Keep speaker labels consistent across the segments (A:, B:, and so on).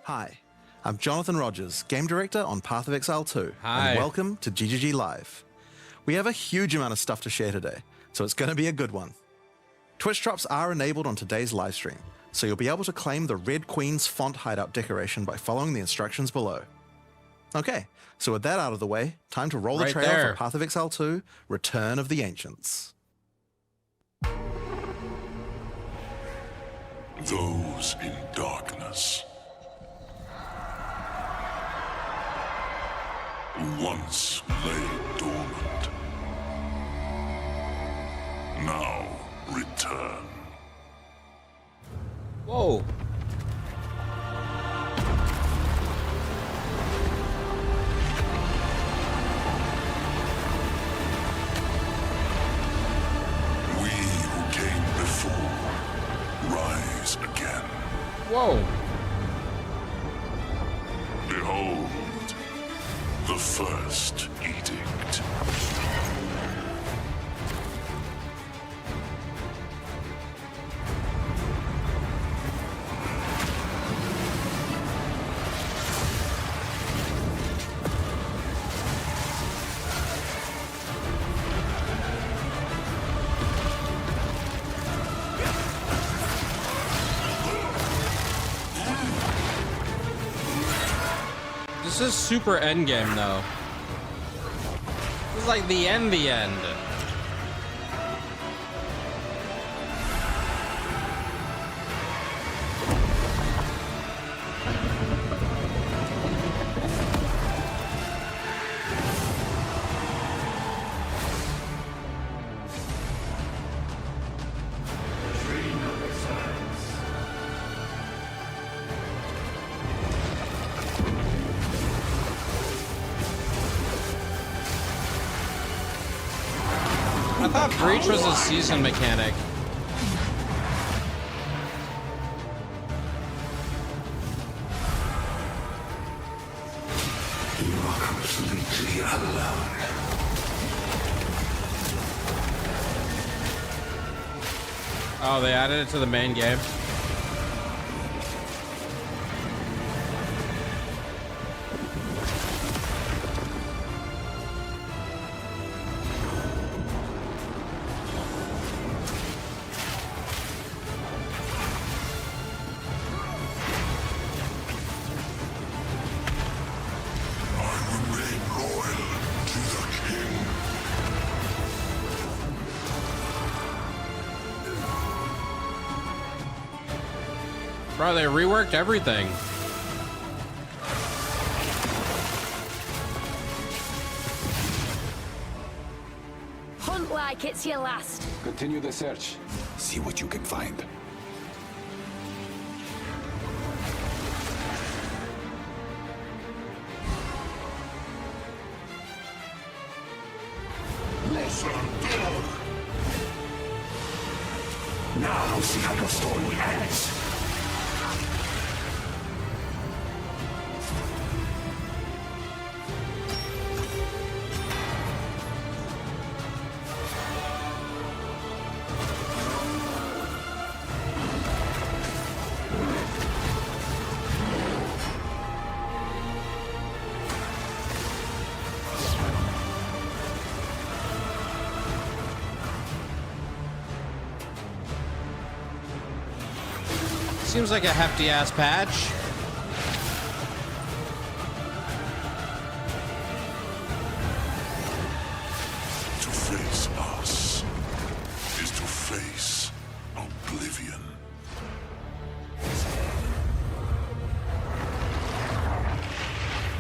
A: Hi, I'm Jonathan Rogers, Game Director on Path of Exile 2,
B: Hi.
A: and welcome to GGG Live. We have a huge amount of stuff to share today, so it's going to be a good one. Twitch drops are enabled on today's livestream, so you'll be able to claim the Red Queen's font hideout decoration by following the instructions below. Okay, so with that out of the way, time to roll the
B: Right
A: trailer
B: there.
A: for Path of Exile 2, Return of the Ancients.
C: Those in darkness once lay dormant, now return.
B: Whoa.
C: We who came before rise again.
B: Whoa.
C: Behold, the first edict.
B: This is super Endgame, though. This is like the end. I thought Breach was a season mechanic.
C: You are completely alone.
B: Oh, they added it to the main game.
C: I remain loyal to the king.
B: Bro, they reworked everything.
D: Hunt like it's your last.
E: Continue the search. See what you can find.
C: Now see how your story ends.
B: Seems like a hefty ass patch.
C: To face us is to face oblivion.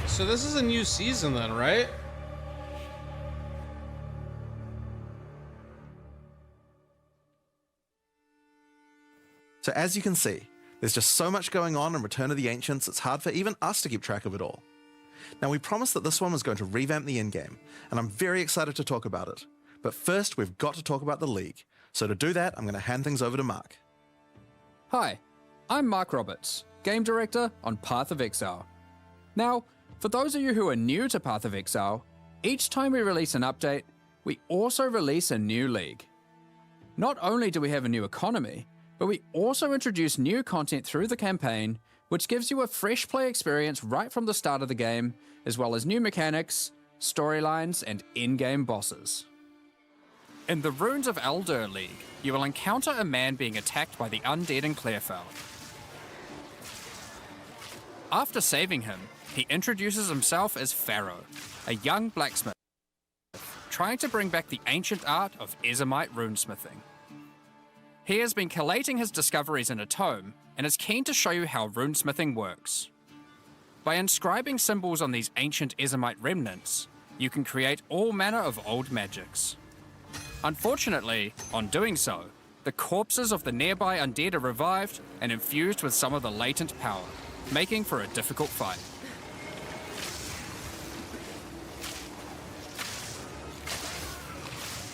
B: So this is a new season then, right?
A: So as you can see, there's just so much going on in Return of the Ancients, it's hard for even us to keep track of it all. Now, we promised that this one was going to revamp the endgame, and I'm very excited to talk about it. But first, we've got to talk about the League. So to do that, I'm going to hand things over to Mark.
F: Hi, I'm Mark Roberts, Game Director on Path of Exile. Now, for those of you who are new to Path of Exile, each time we release an update, we also release a new league. Not only do we have a new economy, but we also introduce new content through the campaign which gives you a fresh play experience right from the start of the game, as well as new mechanics, storylines, and in-game bosses. In the Runes of Aldur League, you will encounter a man being attacked by the undead in Clearfell. After saving him, he introduces himself as Pharaoh, a young blacksmith, trying to bring back the ancient art of Ezomite runesmithing. He has been collating his discoveries in a tome and is keen to show you how runesmithing works. By inscribing symbols on these ancient Ezomite remnants, you can create all manner of old magics. Unfortunately, on doing so, the corpses of the nearby undead are revived and infused with some of the latent power, making for a difficult fight.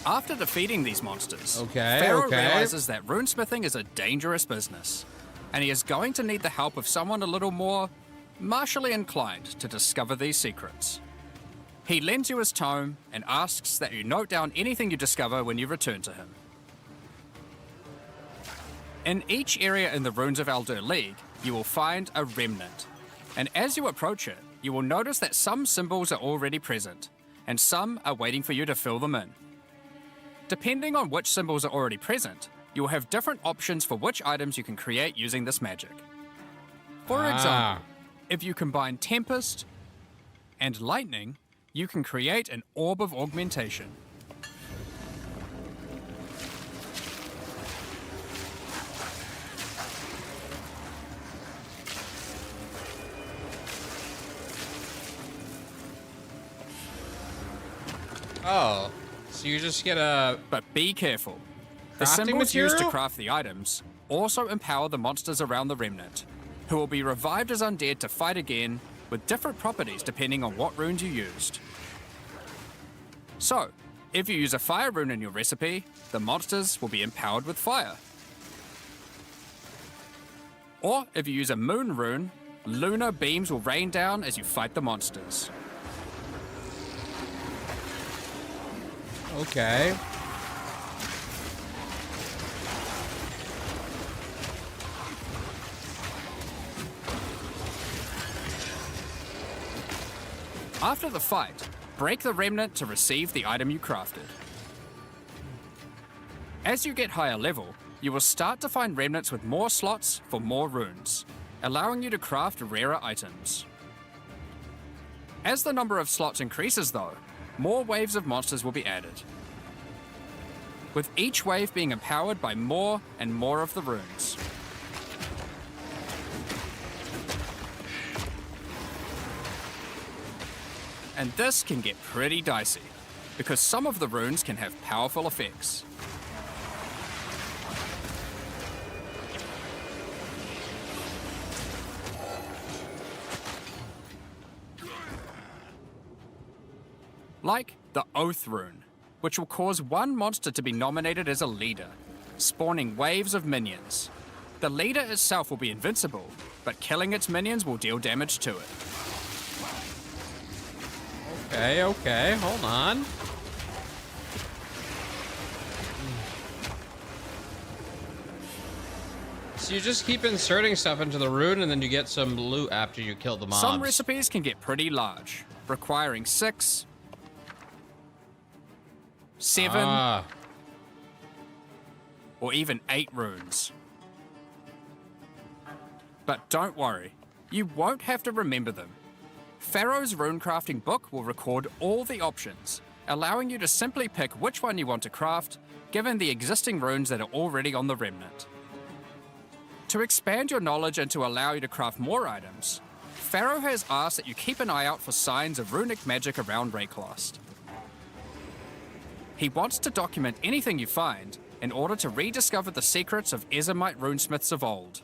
F: After defeating these monsters, Pharaoh realizes that runesmithing is a dangerous business, and he is going to need the help of someone a little more martially inclined to discover these secrets. He lends you his tome and asks that you note down anything you discover when you return to him. In each area in the Runes of Aldur League, you will find a remnant, and as you approach it, you will notice that some symbols are already present, and some are waiting for you to fill them in. Depending on which symbols are already present, you will have different options for which items you can create using this magic. For example, if you combine Tempest and Lightning, you can create an Orb of Augmentation.
B: Oh, so you just get a...
F: But be careful. The
B: Crafting
F: symbols used to
B: material?
F: craft the items also empower the monsters around the remnant, who will be revived as undead to fight again with different properties depending on what runes you used. So, if you use a fire rune in your recipe, the monsters will be empowered with fire. Or if you use a moon rune, lunar beams will rain down as you fight the monsters.
B: Okay.
F: After the fight, break the remnant to receive the item you crafted. As you get higher level, you will start to find remnants with more slots for more runes, allowing you to craft rarer items. As the number of slots increases though, more waves of monsters will be added, with each wave being empowered by more and more of the runes. And this can get pretty dicey, because some of the runes can have powerful effects. Like the Oath rune, which will cause one monster to be nominated as a leader, spawning waves of minions. The leader itself will be invincible, but killing its minions will deal damage to it.
B: Okay, hold on. So you just keep inserting stuff into the rune and then you get some loot after you kill the mobs.
F: Some recipes can get pretty large, requiring 6, 7, or even 8 runes. But don't worry, you won't have to remember them. Pharaoh's Runecrafting book will record all the options, allowing you to simply pick which one you want to craft, given the existing runes that are already on the remnant. To expand your knowledge and to allow you to craft more items, Pharaoh has asked that you keep an eye out for signs of runic magic around Rayclast. He wants to document anything you find in order to rediscover the secrets of Ezomite runesmiths of old.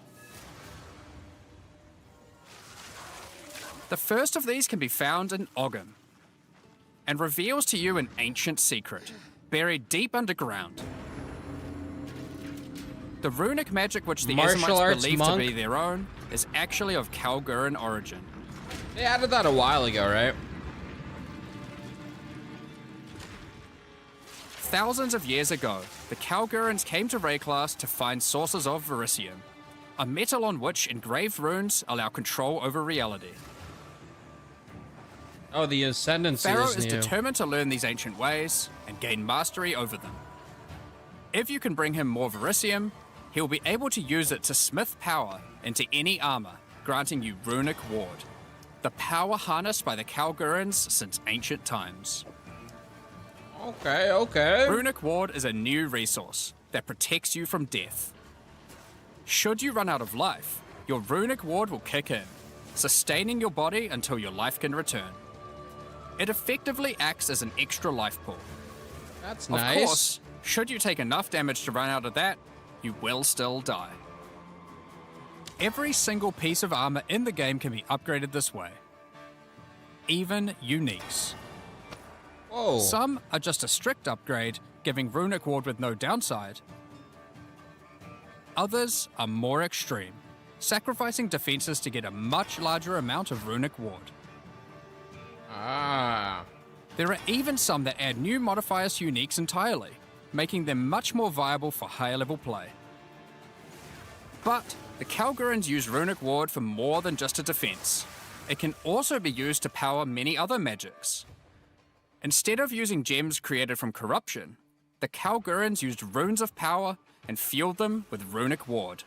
F: The first of these can be found in Ogham, and reveals to you an ancient secret, buried deep underground. The runic magic which the Ezomite believe to be their own is actually of Kalguuran origin.
B: They added that a while ago, right?
F: Thousands of years ago, the Kalguurans came to Rayclast to find sources of Verisium, a metal on which engraved runes allow control over reality.
B: Oh, the Ascendancy
F: Pharaoh
B: is
F: is
B: new.
F: determined to learn these ancient ways and gain mastery over them. If you can bring him more Verisium, he'll be able to use it to smith power into any armor, granting you Runic Ward, the power harnessed by the Kalguurans since ancient times.
B: Okay.
F: Runic Ward is a new resource that protects you from death. Should you run out of life, your Runic Ward will kick in, sustaining your body until your life can return. It effectively acts as an extra life pool.
B: That's
F: Of
B: nice.
F: course, should you take enough damage to run out of that, you will still die. Every single piece of armor in the game can be upgraded this way. Even uniques.
B: Whoa.
F: Some are just a strict upgrade, giving Runic Ward with no downside. Others are more extreme, sacrificing defenses to get a much larger amount of Runic Ward.
B: Ah.
F: There are even some that add new modifiers to uniques entirely, making them much more viable for higher level play. But the Kalguurans use Runic Ward for more than just a defense. It can also be used to power many other magics. Instead of using gems created from corruption, the Kalguurans used runes of power and fueled them with Runic Ward.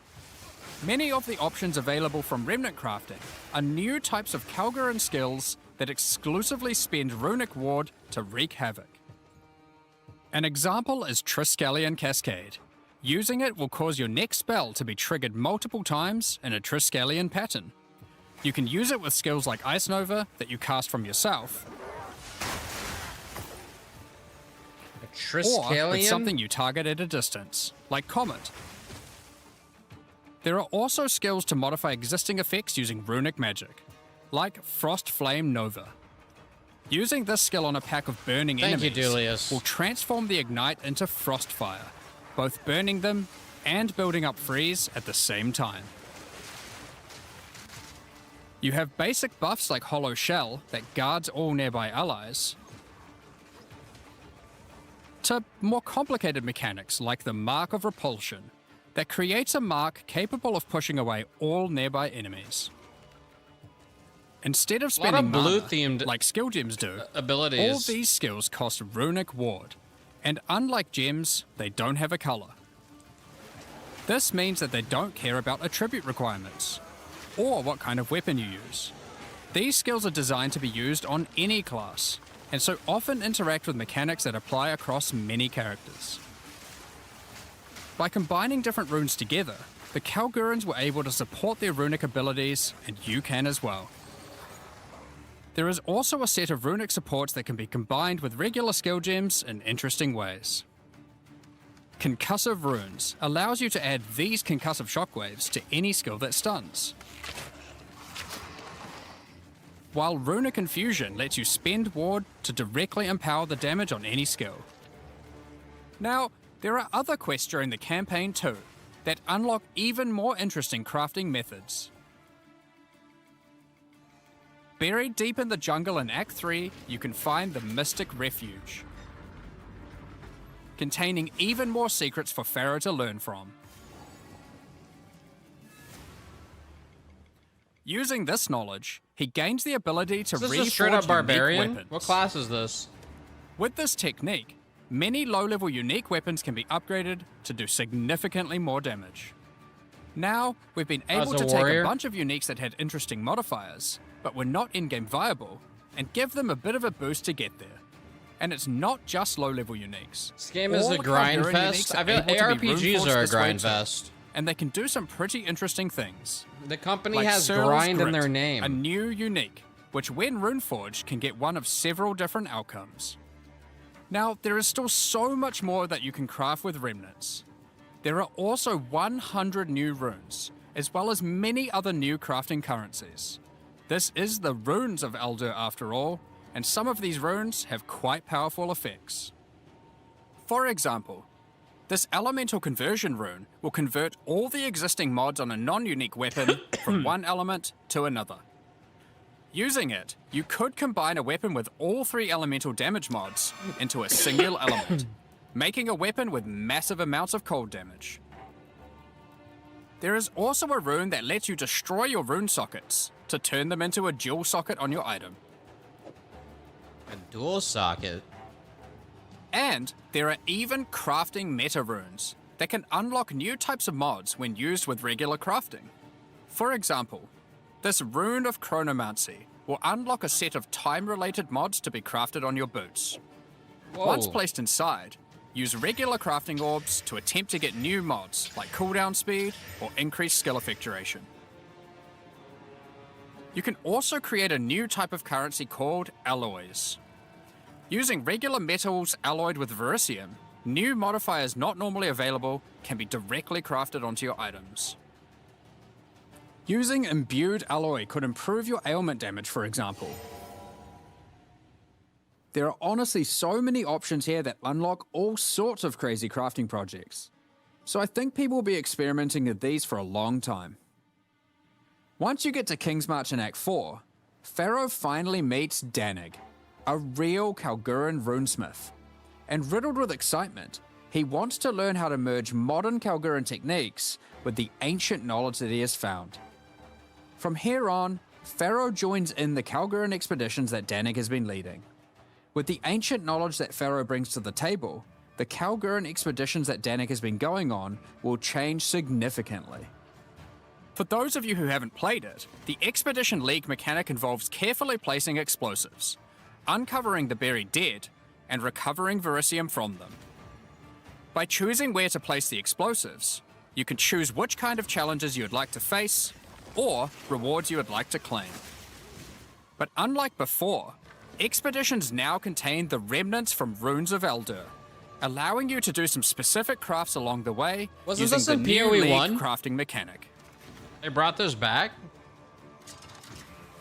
F: Many of the options available from remnant crafting are new types of Kalguuran skills that exclusively spend Runic Ward to wreak havoc. An example is Triskelion Cascade. Using it will cause your next spell to be triggered multiple times in a Triskelion pattern. You can use it with skills like Ice Nova that you cast from yourself, or with
B: Triskelion?
F: something you target at a distance, like Comet. There are also skills to modify existing effects using runic magic, like Frost Flame Nova. Using this skill on a pack of burning
B: Thank you,
F: enemies
B: Julius.
F: will transform the Ignite into Frostfire, both burning them and building up freeze at the same time. You have basic buffs like Hollow Shell that guards all nearby allies, to more complicated mechanics like the Mark of Repulsion that creates a mark capable of pushing away all nearby enemies. Instead of
B: lot of
F: spending mana,
B: blue-themed
F: like skill gems do,
B: abilities.
F: all these skills cost Runic Ward, and unlike gems, they don't have a color. This means that they don't care about attribute requirements, or what kind of weapon you use. These skills are designed to be used on any class, and so often interact with mechanics that apply across many characters. By combining different runes together, the Kalguurans were able to support their runic abilities, and you can as well. There is also a set of runic supports that can be combined with regular skill gems in interesting ways. Concussive Runes allows you to add these concussive shockwaves to any skill that stuns, while Runic Infusion lets you spend ward to directly empower the damage on any skill. Now, there are other quests during the campaign too that unlock even more interesting crafting methods. Buried deep in the jungle in Act 3, you can find the Mystic Refuge, containing even more secrets for Pharaoh to learn from. Using this knowledge, he gains the ability to
B: Is this a
F: reforge
B: straight up
F: unique
B: barbarian?
F: weapons.
B: What class is this?
F: With this technique, many low-level unique weapons can be upgraded to do significantly more damage. Now, we've been
B: As
F: able
B: a
F: to take
B: warrior?
F: a bunch of uniques that had interesting modifiers, but were not in-game viable, and give them a bit of a boost to get there. And it's not just low-level uniques.
B: This game is
F: All
B: a
F: the
B: grind
F: Kalguuran
B: fest.
F: uniques are
B: I feel
F: able to be
B: ARPGs
F: rune-forged
B: are a
F: this way
B: grind
F: too,
B: fest.
F: and they can do some pretty interesting things.
B: The company
F: Like
B: has
F: Searle's
B: grind in
F: Grit,
B: their
F: a
B: name.
F: new unique, which when runeforged can get one of several different outcomes. Now, there is still so much more that you can craft with remnants. There are also 100 new runes, as well as many other new crafting currencies. This is the Runes of Aldur after all, and some of these runes have quite powerful effects. For example, this Elemental Conversion rune will convert all the existing mods on a non-unique weapon from one element to another. Using it, you could combine a weapon with all 3 elemental damage mods into a single element, making a weapon with massive amounts of cold damage. There is also a rune that lets you destroy your rune sockets to turn them into a dual socket on your item.
B: A dual socket.
F: And there are even crafting meta runes that can unlock new types of mods when used with regular crafting. For example, this Rune of Chronomancy will unlock a set of time-related mods to be crafted on your boots.
B: Whoa.
F: Once placed inside, use regular crafting orbs to attempt to get new mods like cooldown speed or increased skill effectuation. You can also create a new type of currency called alloys. Using regular metals alloyed with verisium, new modifiers not normally available can be directly crafted onto your items. Using imbued alloy could improve your ailment damage, for example. There are honestly so many options here that unlock all sorts of crazy crafting projects. So I think people will be experimenting with these for a long time. Once you get to King's March in Act 4, Pharaoh finally meets Danig, a real Kalguuran runesmith. And riddled with excitement, he wants to learn how to merge modern Kalguuran techniques with the ancient knowledge that he has found. From here on, Pharaoh joins in the Kalguuran expeditions that Danig has been leading. With the ancient knowledge that Pharaoh brings to the table, the Kalguuran expeditions that Danig has been going on will change significantly. For those of you who haven't played it, the Expedition League mechanic involves carefully placing explosives, uncovering the buried dead, and recovering verisium from them. By choosing where to place the explosives, you can choose which kind of challenges you would like to face, or rewards you would like to claim. But unlike before, expeditions now contain the remnants from Runes of Aldur, allowing you to do some specific crafts along the way
B: Wasn't
F: using
B: this
F: the
B: in
F: new
B: PoE
F: League
B: 1?
F: crafting mechanic.
B: They brought those back?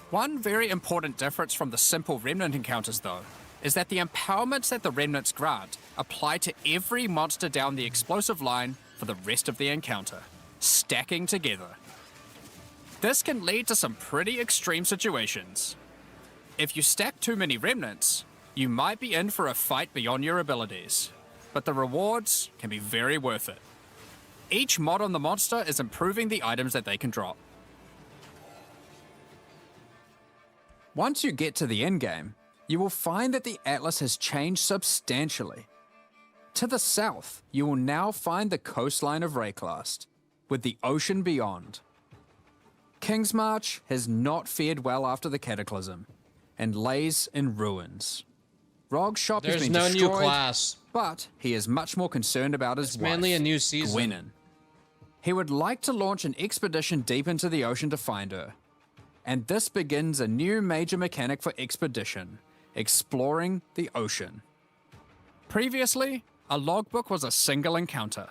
F: One very important difference from the simple remnant encounters, though, is that the empowerments that the remnants grant apply to every monster down the explosive line for the rest of the encounter, stacking together. This can lead to some pretty extreme situations. If you stack too many remnants, you might be in for a fight beyond your abilities, but the rewards can be very worth it. Each mod on the monster is improving the items that they can drop. Once you get to the endgame, you will find that the Atlas has changed substantially. To the south, you will now find the coastline of Rayclast, with the ocean beyond. King's March has not fared well after the Cataclysm, and lays in ruins. Rog's shop has
B: There's
F: been
B: no
F: destroyed,
B: new class.
F: but he is much more concerned about his
B: It's
F: wife,
B: mainly a new season.
F: Gwennon. He would like to launch an expedition deep into the ocean to find her. And this begins a new major mechanic for expedition, exploring the ocean. Previously, a logbook was a single encounter.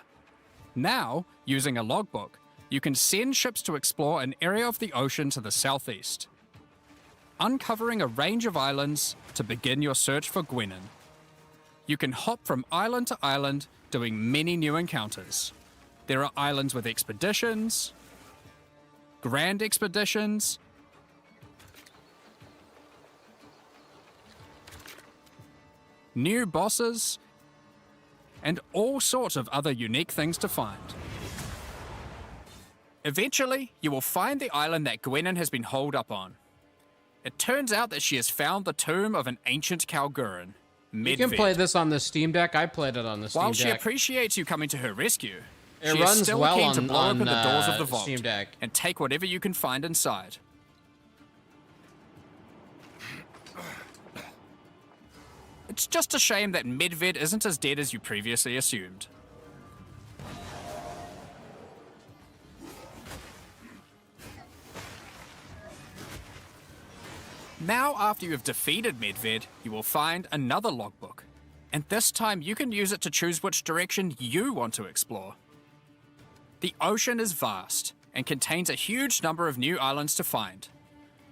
F: Now, using a logbook, you can send ships to explore an area of the ocean to the southeast, uncovering a range of islands to begin your search for Gwennon. You can hop from island to island, doing many new encounters. There are islands with expeditions, grand expeditions, new bosses, and all sorts of other unique things to find. Eventually, you will find the island that Gwennon has been holed up on. It turns out that she has found the tomb of an ancient Kalguuran,
B: You can play this on the Steam Deck. I played it on the Steam
F: While
B: Deck.
F: she appreciates you coming to her rescue,
B: It
F: she
B: runs
F: is still
B: well
F: keen to
B: on-
F: blow open the
B: on,
F: doors of the vault
B: Steam Deck.
F: and take whatever you can find inside. It's just a shame that Medved isn't as dead as you previously assumed. Now, after you have defeated Medved, you will find another logbook. And this time you can use it to choose which direction you want to explore. The ocean is vast and contains a huge number of new islands to find.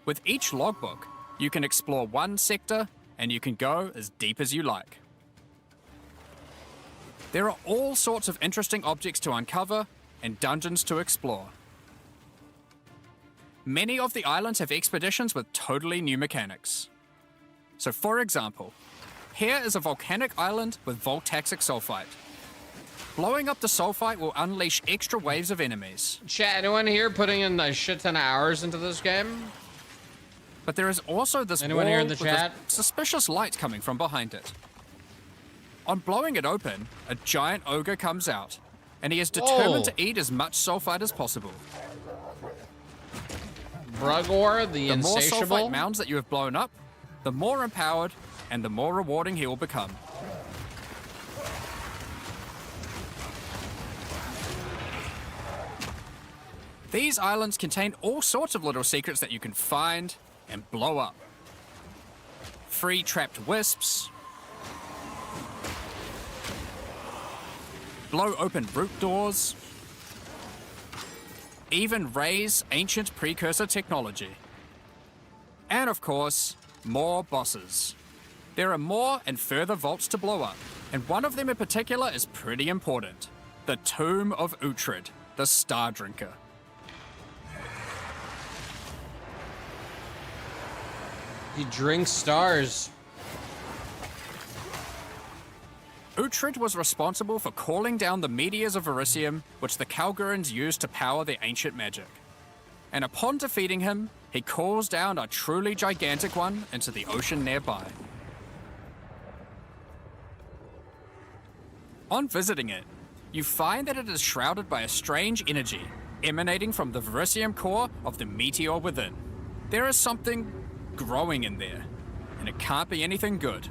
F: With each logbook, you can explore one sector and you can go as deep as you like. There are all sorts of interesting objects to uncover and dungeons to explore. Many of the islands have expeditions with totally new mechanics. So for example, here is a volcanic island with voltaxic sulfite. Blowing up the sulfite will unleash extra waves of enemies.
B: Chat, anyone here putting in a shit ton of hours into this game?
F: But there is also this
B: Anyone
F: wall
B: here in the
F: with
B: chat?
F: a suspicious light coming from behind it. On blowing it open, a giant ogre comes out, and he is determined to eat as much sulfite as possible.
B: Brugor, the
F: more
B: insatiable.
F: sulfite mounds that you have blown up, the more empowered and the more rewarding he will become. These islands contain all sorts of little secrets that you can find and blow up. Free trapped wisps, blow open root doors, even raise ancient precursor technology. And of course, more bosses. There are more and further vaults to blow up, and one of them in particular is pretty important. The Tomb of Uhtred, the Star Drinker.
B: He drinks stars.
F: Uhtred was responsible for calling down the meteors of Verisium, which the Kalguurans used to power their ancient magic. And upon defeating him, he calls down a truly gigantic one into the ocean nearby. On visiting it, you find that it is shrouded by a strange energy emanating from the Verisium core of the meteor within. There is something growing in there, and it can't be anything good.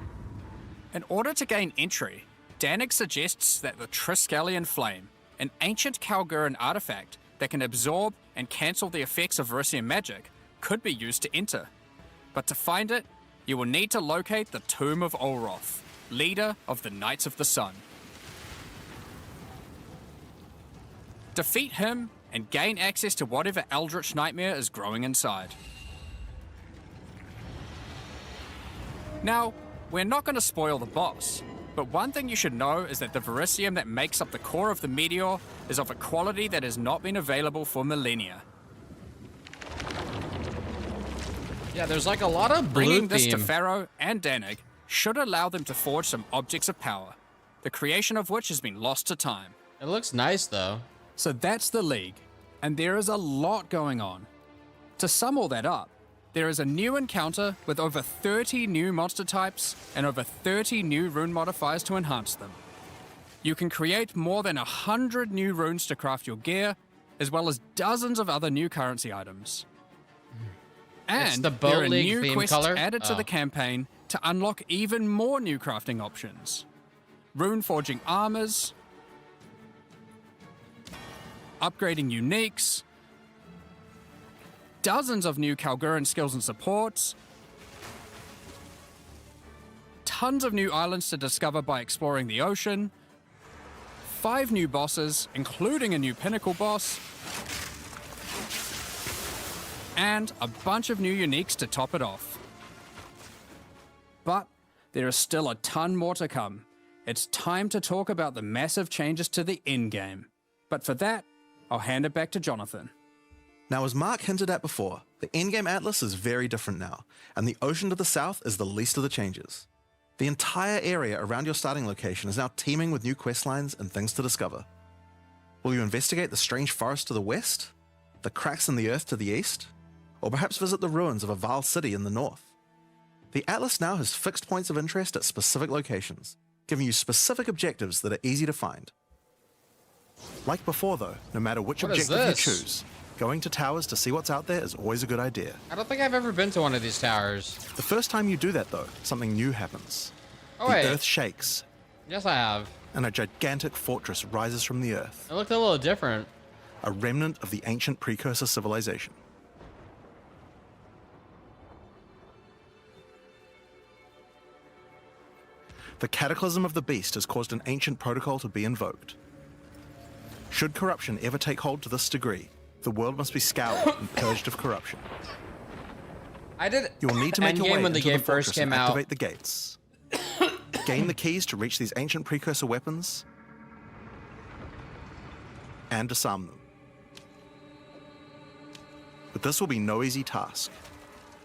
F: In order to gain entry, Danik suggests that the Triskelion Flame, an ancient Kalguuran artifact that can absorb and cancel the effects of Verisium magic, could be used to enter. But to find it, you will need to locate the Tomb of Olroth, leader of the Knights of the Sun. Defeat him and gain access to whatever eldritch nightmare is growing inside. Now, we're not going to spoil the boss, but one thing you should know is that the Verisium that makes up the core of the meteor is of a quality that has not been available for millennia.
B: Yeah, there's like a lot of blue
F: Bringing this to
B: theme.
F: Pharaoh and Danik should allow them to forge some objects of power, the creation of which has been lost to time.
B: It looks nice though.
F: So that's the League, and there is a lot going on. To sum all that up, there is a new encounter with over 30 new monster types and over 30 new rune modifiers to enhance them. You can create more than 100 new runes to craft your gear, as well as dozens of other new currency items.
B: It's
F: And
B: the
F: there
B: Boat
F: are
B: League
F: new
B: theme
F: quests
B: color?
F: added to
B: Oh.
F: the campaign to unlock even more new crafting options. Rune forging armors, upgrading uniques, dozens of new Kalguuran skills and supports, tons of new islands to discover by exploring the ocean, 5 new bosses, including a new Pinnacle boss, and a bunch of new uniques to top it off. But there is still a ton more to come. It's time to talk about the massive changes to the endgame. But for that, I'll hand it back to Jonathan.
A: Now, as Mark hinted at before, the endgame atlas is very different now, and the ocean to the south is the least of the changes. The entire area around your starting location is now teeming with new questlines and things to discover. Will you investigate the strange forest to the west? The cracks in the earth to the east? Or perhaps visit the ruins of a Val city in the north? The atlas now has fixed points of interest at specific locations, giving you specific objectives that are easy to find. Like before though, no matter which
B: What is
A: objective you
B: this?
A: choose, going to towers to see what's out there is always a good idea.
B: I don't think I've ever been to one of these towers.
A: The first time you do that though, something new happens.
B: Oh
A: The
B: wait,
A: earth shakes,
B: yes I have.
A: and a gigantic fortress rises from the earth,
B: It looked a little different.
A: a remnant of the ancient precursor civilization. The cataclysm of the beast has caused an ancient protocol to be invoked. Should corruption ever take hold to this degree, the world must be scoured and purged of corruption.
B: I did
A: You will need to make your
B: Endgame
A: way
B: when the
A: into
B: game
A: the
B: first
A: fortress
B: came
A: and
B: out.
A: activate the gates. Gain the keys to reach these ancient precursor weapons and disarm them. But this will be no easy task.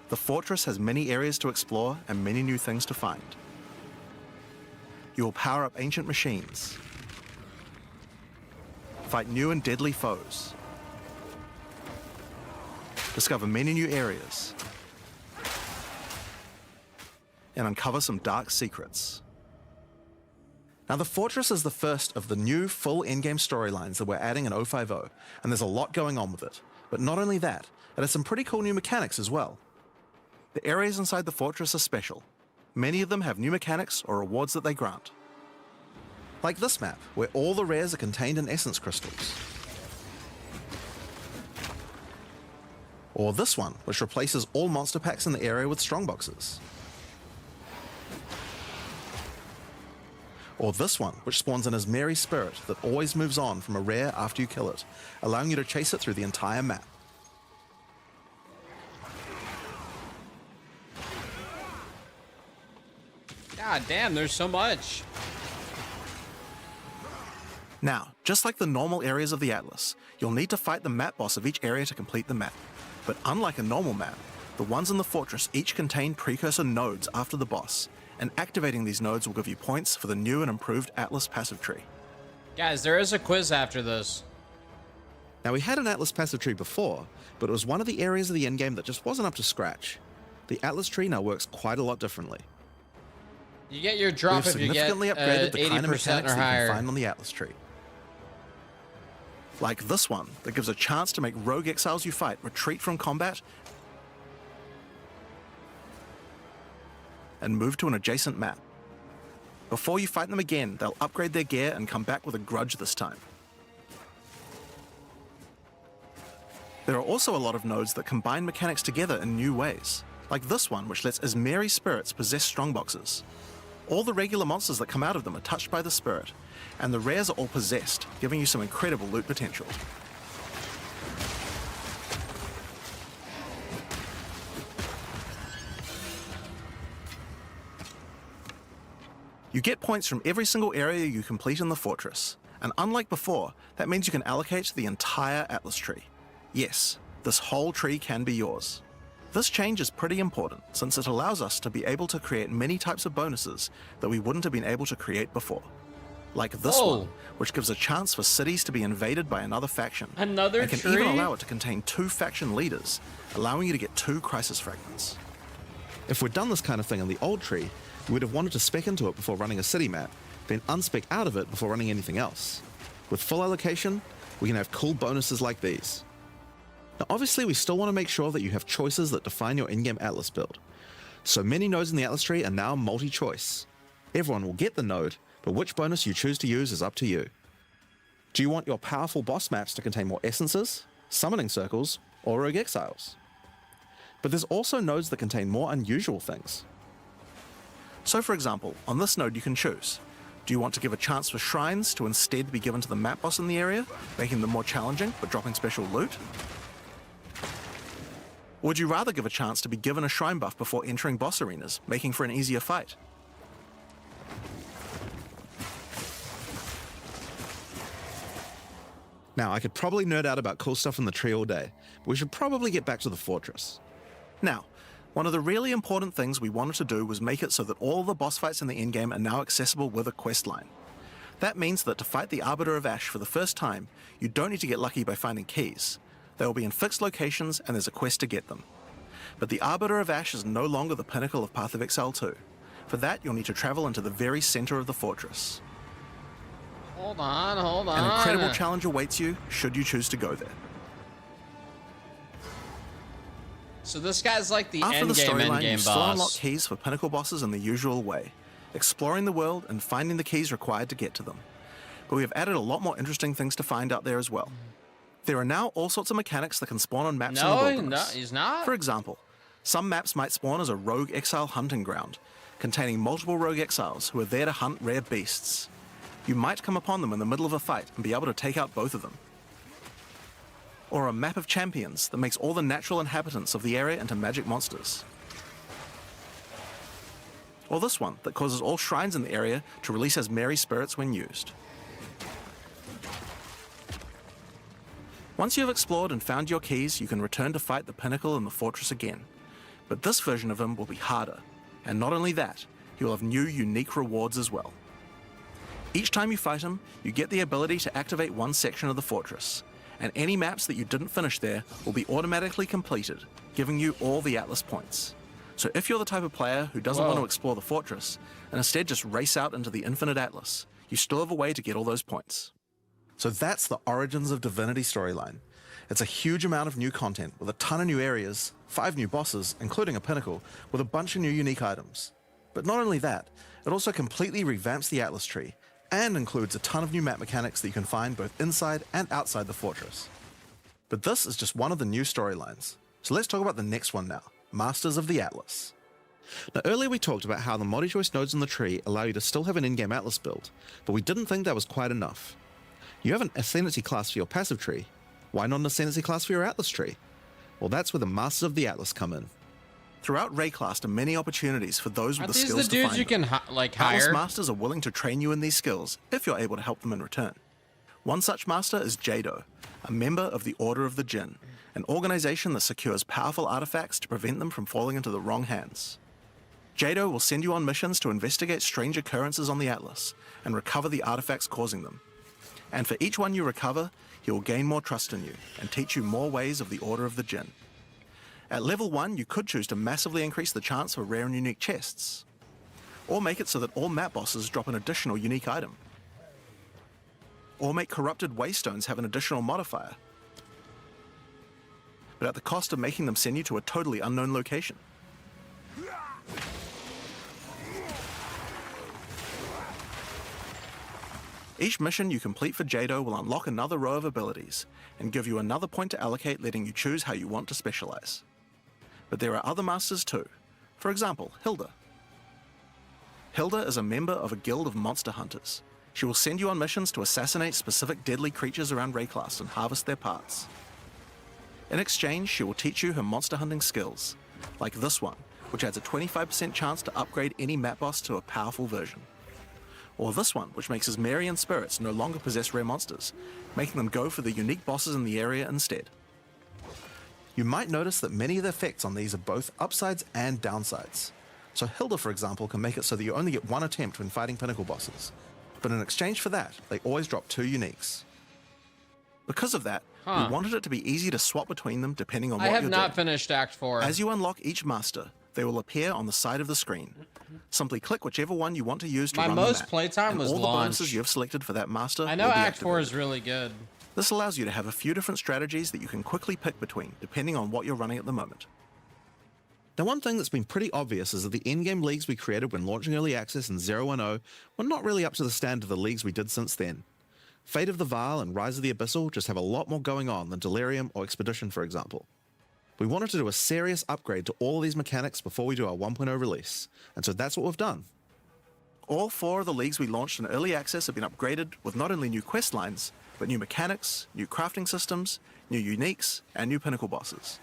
A: The fortress has many areas to explore and many new things to find. You will power up ancient machines, fight new and deadly foes, discover many new areas, and uncover some dark secrets. Now, the Fortress is the first of the new full endgame storylines that we're adding in 050, and there's a lot going on with it. But not only that, it has some pretty cool new mechanics as well. The areas inside the Fortress are special. Many of them have new mechanics or rewards that they grant. Like this map, where all the rares are contained in essence crystals. Or this one, which replaces all monster packs in the area with strongboxes. Or this one, which spawns an Asmeri spirit that always moves on from a rare after you kill it, allowing you to chase it through the entire map.
B: God damn, there's so much.
A: Now, just like the normal areas of the Atlas, you'll need to fight the map boss of each area to complete the map. But unlike a normal map, the ones in the Fortress each contain precursor nodes after the boss, and activating these nodes will give you points for the new and improved Atlas passive tree.
B: Guys, there is a quiz after this.
A: Now, we had an Atlas passive tree before, but it was one of the areas of the endgame that just wasn't up to scratch. The Atlas tree now works quite a lot differently.
B: You get your drop
A: We've
B: if you get
A: significantly upgraded the kind of
B: 80%
A: mechanics
B: or
A: that you can
B: higher.
A: find on the Atlas tree. Like this one, that gives a chance to make rogue exiles you fight retreat from combat and move to an adjacent map. Before you fight them again, they'll upgrade their gear and come back with a grudge this time. There are also a lot of nodes that combine mechanics together in new ways, like this one, which lets Asmeri spirits possess strongboxes. All the regular monsters that come out of them are touched by the spirit, and the rares are all possessed, giving you some incredible loot potential. You get points from every single area you complete in the Fortress, and unlike before, that means you can allocate the entire Atlas tree. Yes, this whole tree can be yours. This change is pretty important, since it allows us to be able to create many types of bonuses that we wouldn't have been able to create before. Like this one, which gives a chance for cities to be invaded by another faction.
B: Another
A: and can
B: tree?
A: even allow it to contain 2 faction leaders, allowing you to get 2 crisis fragments. If we'd done this kind of thing in the old tree, we would have wanted to spec into it before running a city map, then unspec out of it before running anything else. With full allocation, we can have cool bonuses like these. Now obviously we still want to make sure that you have choices that define your in-game Atlas build. So many nodes in the Atlas tree are now multi-choice. Everyone will get the node, but which bonus you choose to use is up to you. Do you want your powerful boss maps to contain more essences, summoning circles, or rogue exiles? But there's also nodes that contain more unusual things. So for example, on this node you can choose. Do you want to give a chance for shrines to instead be given to the map boss in the area, making them more challenging but dropping special loot? Or would you rather give a chance to be given a shrine buff before entering boss arenas, making for an easier fight? Now, I could probably nerd out about cool stuff in the tree all day, but we should probably get back to the Fortress. Now, one of the really important things we wanted to do was make it so that all the boss fights in the endgame are now accessible with a quest line. That means that to fight the Arbiter of Ash for the first time, you don't need to get lucky by finding keys. They will be in fixed locations and there's a quest to get them. But the Arbiter of Ash is no longer the pinnacle of Path of Exile 2. For that, you'll need to travel into the very center of the Fortress.
B: Hold on.
A: An incredible challenge awaits you, should you choose to go there.
B: So this guy's like the
A: After the storyline, you
B: endgame
A: still unlock
B: boss.
A: keys for Pinnacle Bosses in the usual way, exploring the world and finding the keys required to get to them. But we have added a lot more interesting things to find out there as well. There are now all sorts of mechanics that can spawn on maps in the wilderness.
B: No, he's not.
A: For example, some maps might spawn as a rogue exile hunting ground, containing multiple rogue exiles who are there to hunt rare beasts. You might come upon them in the middle of a fight and be able to take out both of them. Or a map of champions that makes all the natural inhabitants of the area into magic monsters. Or this one that causes all shrines in the area to release Asmeri spirits when used. Once you have explored and found your keys, you can return to fight the Pinnacle in the Fortress again. But this version of him will be harder, and not only that, he will have new unique rewards as well. Each time you fight him, you get the ability to activate one section of the fortress, and any maps that you didn't finish there will be automatically completed, giving you all the Atlas points. So if you're the type of player who doesn't want to explore the fortress, and instead just race out into the infinite Atlas, you still have a way to get all those points. So that's the Origins of Divinity storyline. It's a huge amount of new content with a ton of new areas, 5 new bosses, including a Pinnacle, with a bunch of new unique items. But not only that, it also completely revamps the Atlas tree, and includes a ton of new map mechanics that you can find both inside and outside the fortress. But this is just one of the new storylines. So let's talk about the next one now, Masters of the Atlas. Now earlier we talked about how the multi-choice nodes in the tree allow you to still have an in-game Atlas build, but we didn't think that was quite enough. You have an Ascendancy class for your passive tree, why not an Ascendancy class for your Atlas tree? Well, that's where the Masters of the Atlas come in. Throughout Rayclast are many opportunities for those with the skills to find
B: you
A: them.
B: can
A: Atlas
B: hire?
A: Masters are willing to train you in these skills if you're able to help them in return. One such master is Jado, a member of the Order of the Jinn, an organization that secures powerful artifacts to prevent them from falling into the wrong hands. Jado will send you on missions to investigate strange occurrences on the Atlas and recover the artifacts causing them. And for each one you recover, he will gain more trust in you and teach you more ways of the Order of the Jinn. At level 1, you could choose to massively increase the chance for rare and unique chests, or make it so that all map bosses drop an additional unique item, or make corrupted waystones have an additional modifier, but at the cost of making them send you to a totally unknown location. Each mission you complete for Jado will unlock another row of abilities and give you another point to allocate, letting you choose how you want to specialize. But there are other masters too. For example, Hilda. Hilda is a member of a guild of monster hunters. She will send you on missions to assassinate specific deadly creatures around Rayclast and harvest their parts. In exchange, she will teach you her monster hunting skills, like this one, which adds a 25% chance to upgrade any map boss to a powerful version. Or this one, which makes Asmerian spirits no longer possess rare monsters, making them go for the unique bosses in the area instead. You might notice that many of the effects on these are both upsides and downsides. So Hilda, for example, can make it so that you only get one attempt when fighting Pinnacle bosses, but in exchange for that, they always drop 2 uniques. Because of that, we wanted it to be easy to swap between them depending on what you're doing.
B: I have not finished Act 4.
A: As you unlock each master, they will appear on the side of the screen. Simply click whichever one you want to use to run the map.
B: My most playtime was
A: all the
B: launch.
A: bonuses you have selected for that master
B: I know
A: will be
B: Act 4
A: activated.
B: is really good.
A: This allows you to have a few different strategies that you can quickly pick between, depending on what you're running at the moment. Now, one thing that's been pretty obvious is that the endgame leagues we created when launching Early Access in 010 were not really up to the standard of the leagues we did since then. Fate of the Vaal and Rise of the Abyssal just have a lot more going on than Delirium or Expedition, for example. We wanted to do a serious upgrade to all of these mechanics before we do our 1.0 release, and so that's what we've done. All 4 of the leagues we launched in Early Access have been upgraded with not only new quest lines, but new mechanics, new crafting systems, new uniques, and new Pinnacle bosses.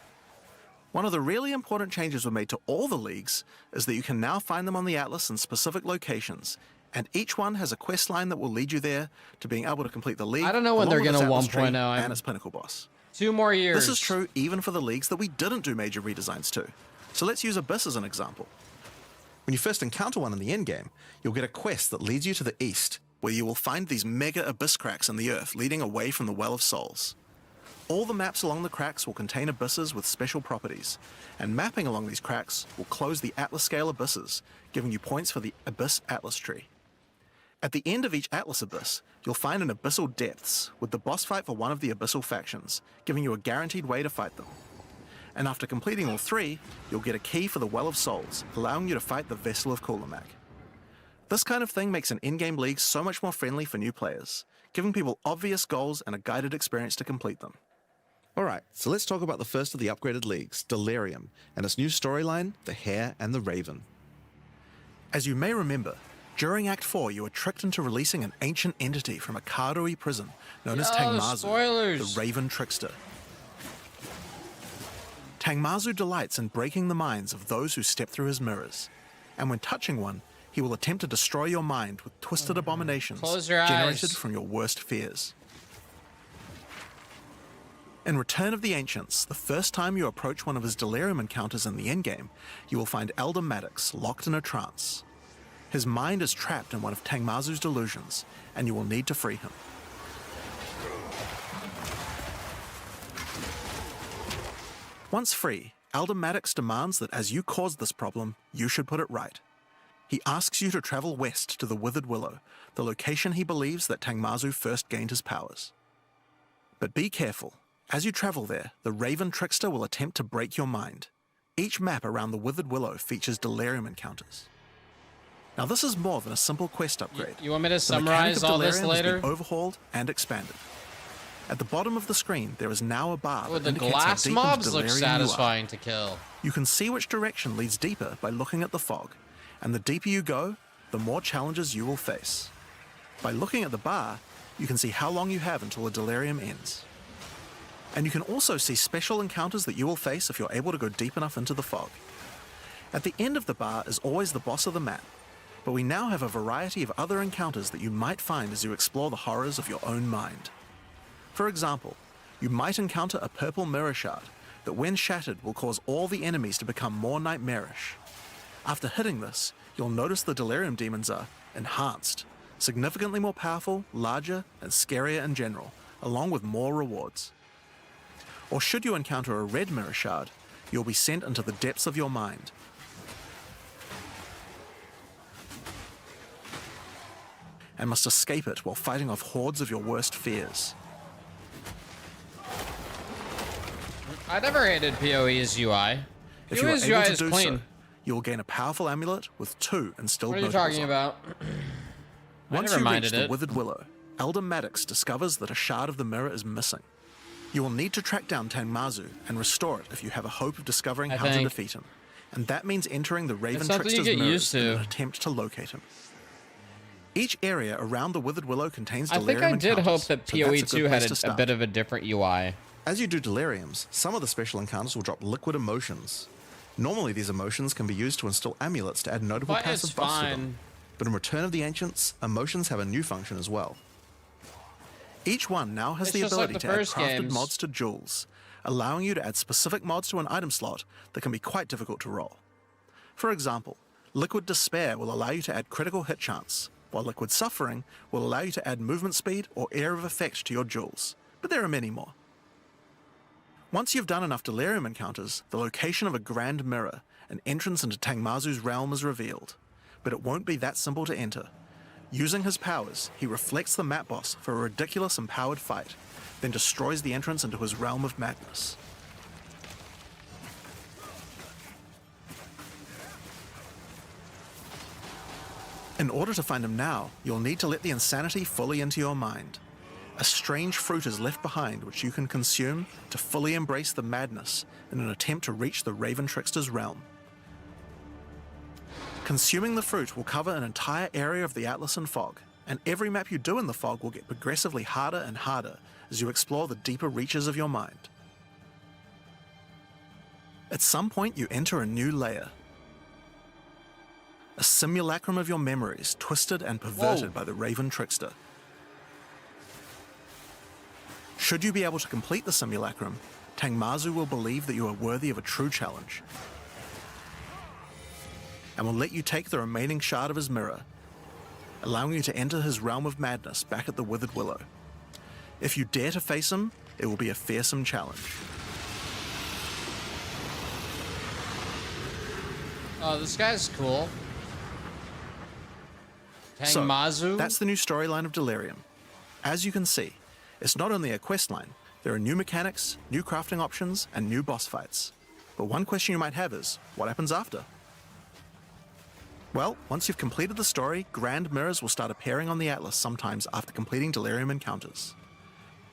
A: One of the really important changes we made to all the leagues is that you can now find them on the Atlas in specific locations, and each one has a quest line that will lead you there to being able to complete the league.
B: I don't know when
A: along
B: they're
A: with
B: gonna
A: its Atlas tree
B: 1.0.
A: and its Pinnacle boss.
B: 2 more years.
A: This is true even for the leagues that we didn't do major redesigns to. So let's use Abyss as an example. When you first encounter one in the endgame, you'll get a quest that leads you to the east, where you will find these mega abyss cracks in the earth leading away from the Well of Souls. All the maps along the cracks will contain abysses with special properties, and mapping along these cracks will close the Atlas scale abysses, giving you points for the Abyss Atlas tree. At the end of each Atlas abyss, you'll find an Abyssal Depths with the boss fight for one of the Abyssal factions, giving you a guaranteed way to fight them. And after completing all 3, you'll get a key for the Well of Souls, allowing you to fight the Vessel of Kulamak. This kind of thing makes an in-game league so much more friendly for new players, giving people obvious goals and a guided experience to complete them. Alright, so let's talk about the first of the upgraded leagues, Delirium, and its new storyline, The Hare and the Raven. As you may remember, during Act 4 you were tricked into releasing an ancient entity from a Karui prison known as Tangmazu,
B: spoilers.
A: the Raven Trickster. Tangmazu delights in breaking the minds of those who step through his mirrors, and when touching one, he will attempt to destroy your mind with twisted abominations
B: Close your
A: generated
B: eyes.
A: from your worst fears. In Return of the Ancients, the first time you approach one of his Delirium encounters in the endgame, you will find Elder Maddox locked in a trance. His mind is trapped in one of Tangmazu's delusions, and you will need to free him. Once free, Elder Maddox demands that as you caused this problem, you should put it right. He asks you to travel west to the Withered Willow, the location he believes that Tangmazu first gained his powers. But be careful. As you travel there, the Raven Trickster will attempt to break your mind. Each map around the Withered Willow features Delirium encounters. Now this is more than a simple quest upgrade.
B: You want me to
A: The mechanic
B: summarize
A: of
B: all this
A: Delirium has
B: later?
A: been overhauled and expanded. At the bottom of the screen, there is now a bar
B: Oh,
A: that
B: the
A: indicates how
B: glass
A: deep into
B: mobs look
A: Delirium you are.
B: satisfying to kill.
A: You can see which direction leads deeper by looking at the fog, and the deeper you go, the more challenges you will face. By looking at the bar, you can see how long you have until the Delirium ends. And you can also see special encounters that you will face if you're able to go deep enough into the fog. At the end of the bar is always the boss of the map, but we now have a variety of other encounters that you might find as you explore the horrors of your own mind. For example, you might encounter a purple mirror shard that when shattered will cause all the enemies to become more nightmarish. After hitting this, you'll notice the Delirium demons are enhanced, significantly more powerful, larger, and scarier in general, along with more rewards. Or should you encounter a red mirror shard, you'll be sent into the depths of your mind. And must escape it while fighting off hordes of your worst fears.
B: I never hated PoE's UI.
A: If you are
B: PoE's
A: able
B: UI
A: to
B: is
A: do
B: clean.
A: so, you will gain a powerful amulet with 2 instilled
B: What are you
A: notables
B: talking
A: on.
B: about? I
A: Once
B: never
A: you reach
B: minded
A: the
B: it.
A: Withered Willow, Elder Maddox discovers that a shard of the mirror is missing. You will need to track down Tangmazu and restore it if you have a hope of discovering
B: I
A: how to
B: think.
A: defeat him. And that means entering the Raven
B: something you
A: Trickster's
B: get
A: mirrors
B: used
A: in
B: to.
A: an attempt to locate him. Each area around the Withered Willow contains
B: I
A: Delirium
B: think I did
A: encounters,
B: hope that
A: so that's
B: PoE
A: a good
B: 2
A: place
B: had
A: to
B: a
A: start.
B: bit of a different UI.
A: As you do Deliriums, some of the special encounters will drop liquid emotions. Normally these emotions can be used to install amulets to add notable
B: But it's
A: passive buffs to them.
B: fine.
A: But in Return of the Ancients, emotions have a new function as well. Each one now has
B: It's
A: the
B: just like
A: ability
B: the
A: to add
B: first
A: crafted
B: games.
A: mods to jewels, allowing you to add specific mods to an item slot that can be quite difficult to roll. For example, Liquid Despair will allow you to add critical hit chance, while Liquid Suffering will allow you to add movement speed or Air of Effect to your jewels, but there are many more. Once you've done enough Delirium encounters, the location of a Grand Mirror, an entrance into Tangmazu's realm, is revealed, but it won't be that simple to enter. Using his powers, he reflects the map boss for a ridiculous empowered fight, then destroys the entrance into his realm of madness. In order to find him now, you'll need to let the insanity fully into your mind. A strange fruit is left behind which you can consume to fully embrace the madness in an attempt to reach the Raven Trickster's realm. Consuming the fruit will cover an entire area of the Atlas in fog, and every map you do in the fog will get progressively harder and harder as you explore the deeper reaches of your mind. At some point you enter a new layer. A simulacrum of your memories, twisted and perverted
B: Whoa.
A: by the Raven Trickster. Should you be able to complete the simulacrum, Tangmazu will believe that you are worthy of a true challenge, and will let you take the remaining shard of his mirror, allowing you to enter his realm of madness back at the Withered Willow. If you dare to face him, it will be a fearsome challenge.
B: Oh, this guy's cool.
A: So,
B: Tangmazu?
A: that's the new storyline of Delirium. As you can see, it's not only a quest line, there are new mechanics, new crafting options, and new boss fights. But one question you might have is, what happens after? Well, once you've completed the story, grand mirrors will start appearing on the Atlas sometimes after completing Delirium encounters.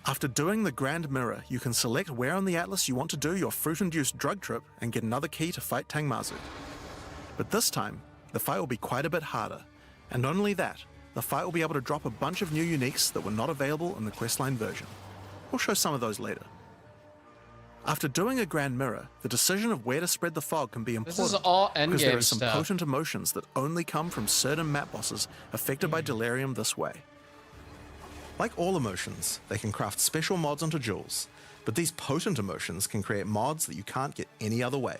A: After doing the grand mirror, you can select where on the Atlas you want to do your fruit-induced drug trip and get another key to fight Tangmazu. But this time, the fight will be quite a bit harder, and not only that, the fight will be able to drop a bunch of new uniques that were not available in the questline version. We'll show some of those later. After doing a grand mirror, the decision of where to spread the fog can be important.
B: This is all
A: because there
B: endgame
A: are some
B: stuff.
A: potent emotions that only come from certain map bosses affected by Delirium this way. Like all emotions, they can craft special mods onto jewels, but these potent emotions can create mods that you can't get any other way.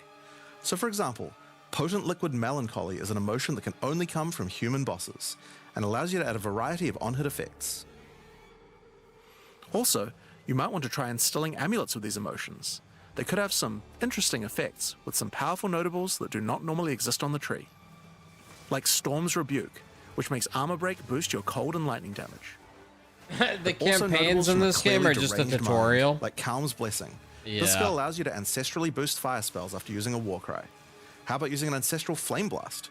A: So for example, Potent liquid melancholy is an emotion that can only come from human bosses, and allows you to add a variety of on-hit effects. Also, you might want to try instilling amulets with these emotions. They could have some interesting effects, with some powerful notables that do not normally exist on the tree. Like Storm's Rebuke, which makes armor break boost your cold and lightning damage.
B: The
A: Also
B: campaigns
A: notables
B: in
A: from a
B: this game
A: clearly
B: are just a
A: deranged
B: tutorial.
A: mind, like Calm's Blessing.
B: Yeah.
A: This skill allows you to ancestrally boost fire spells after using a war cry. How about using an ancestral flame blast?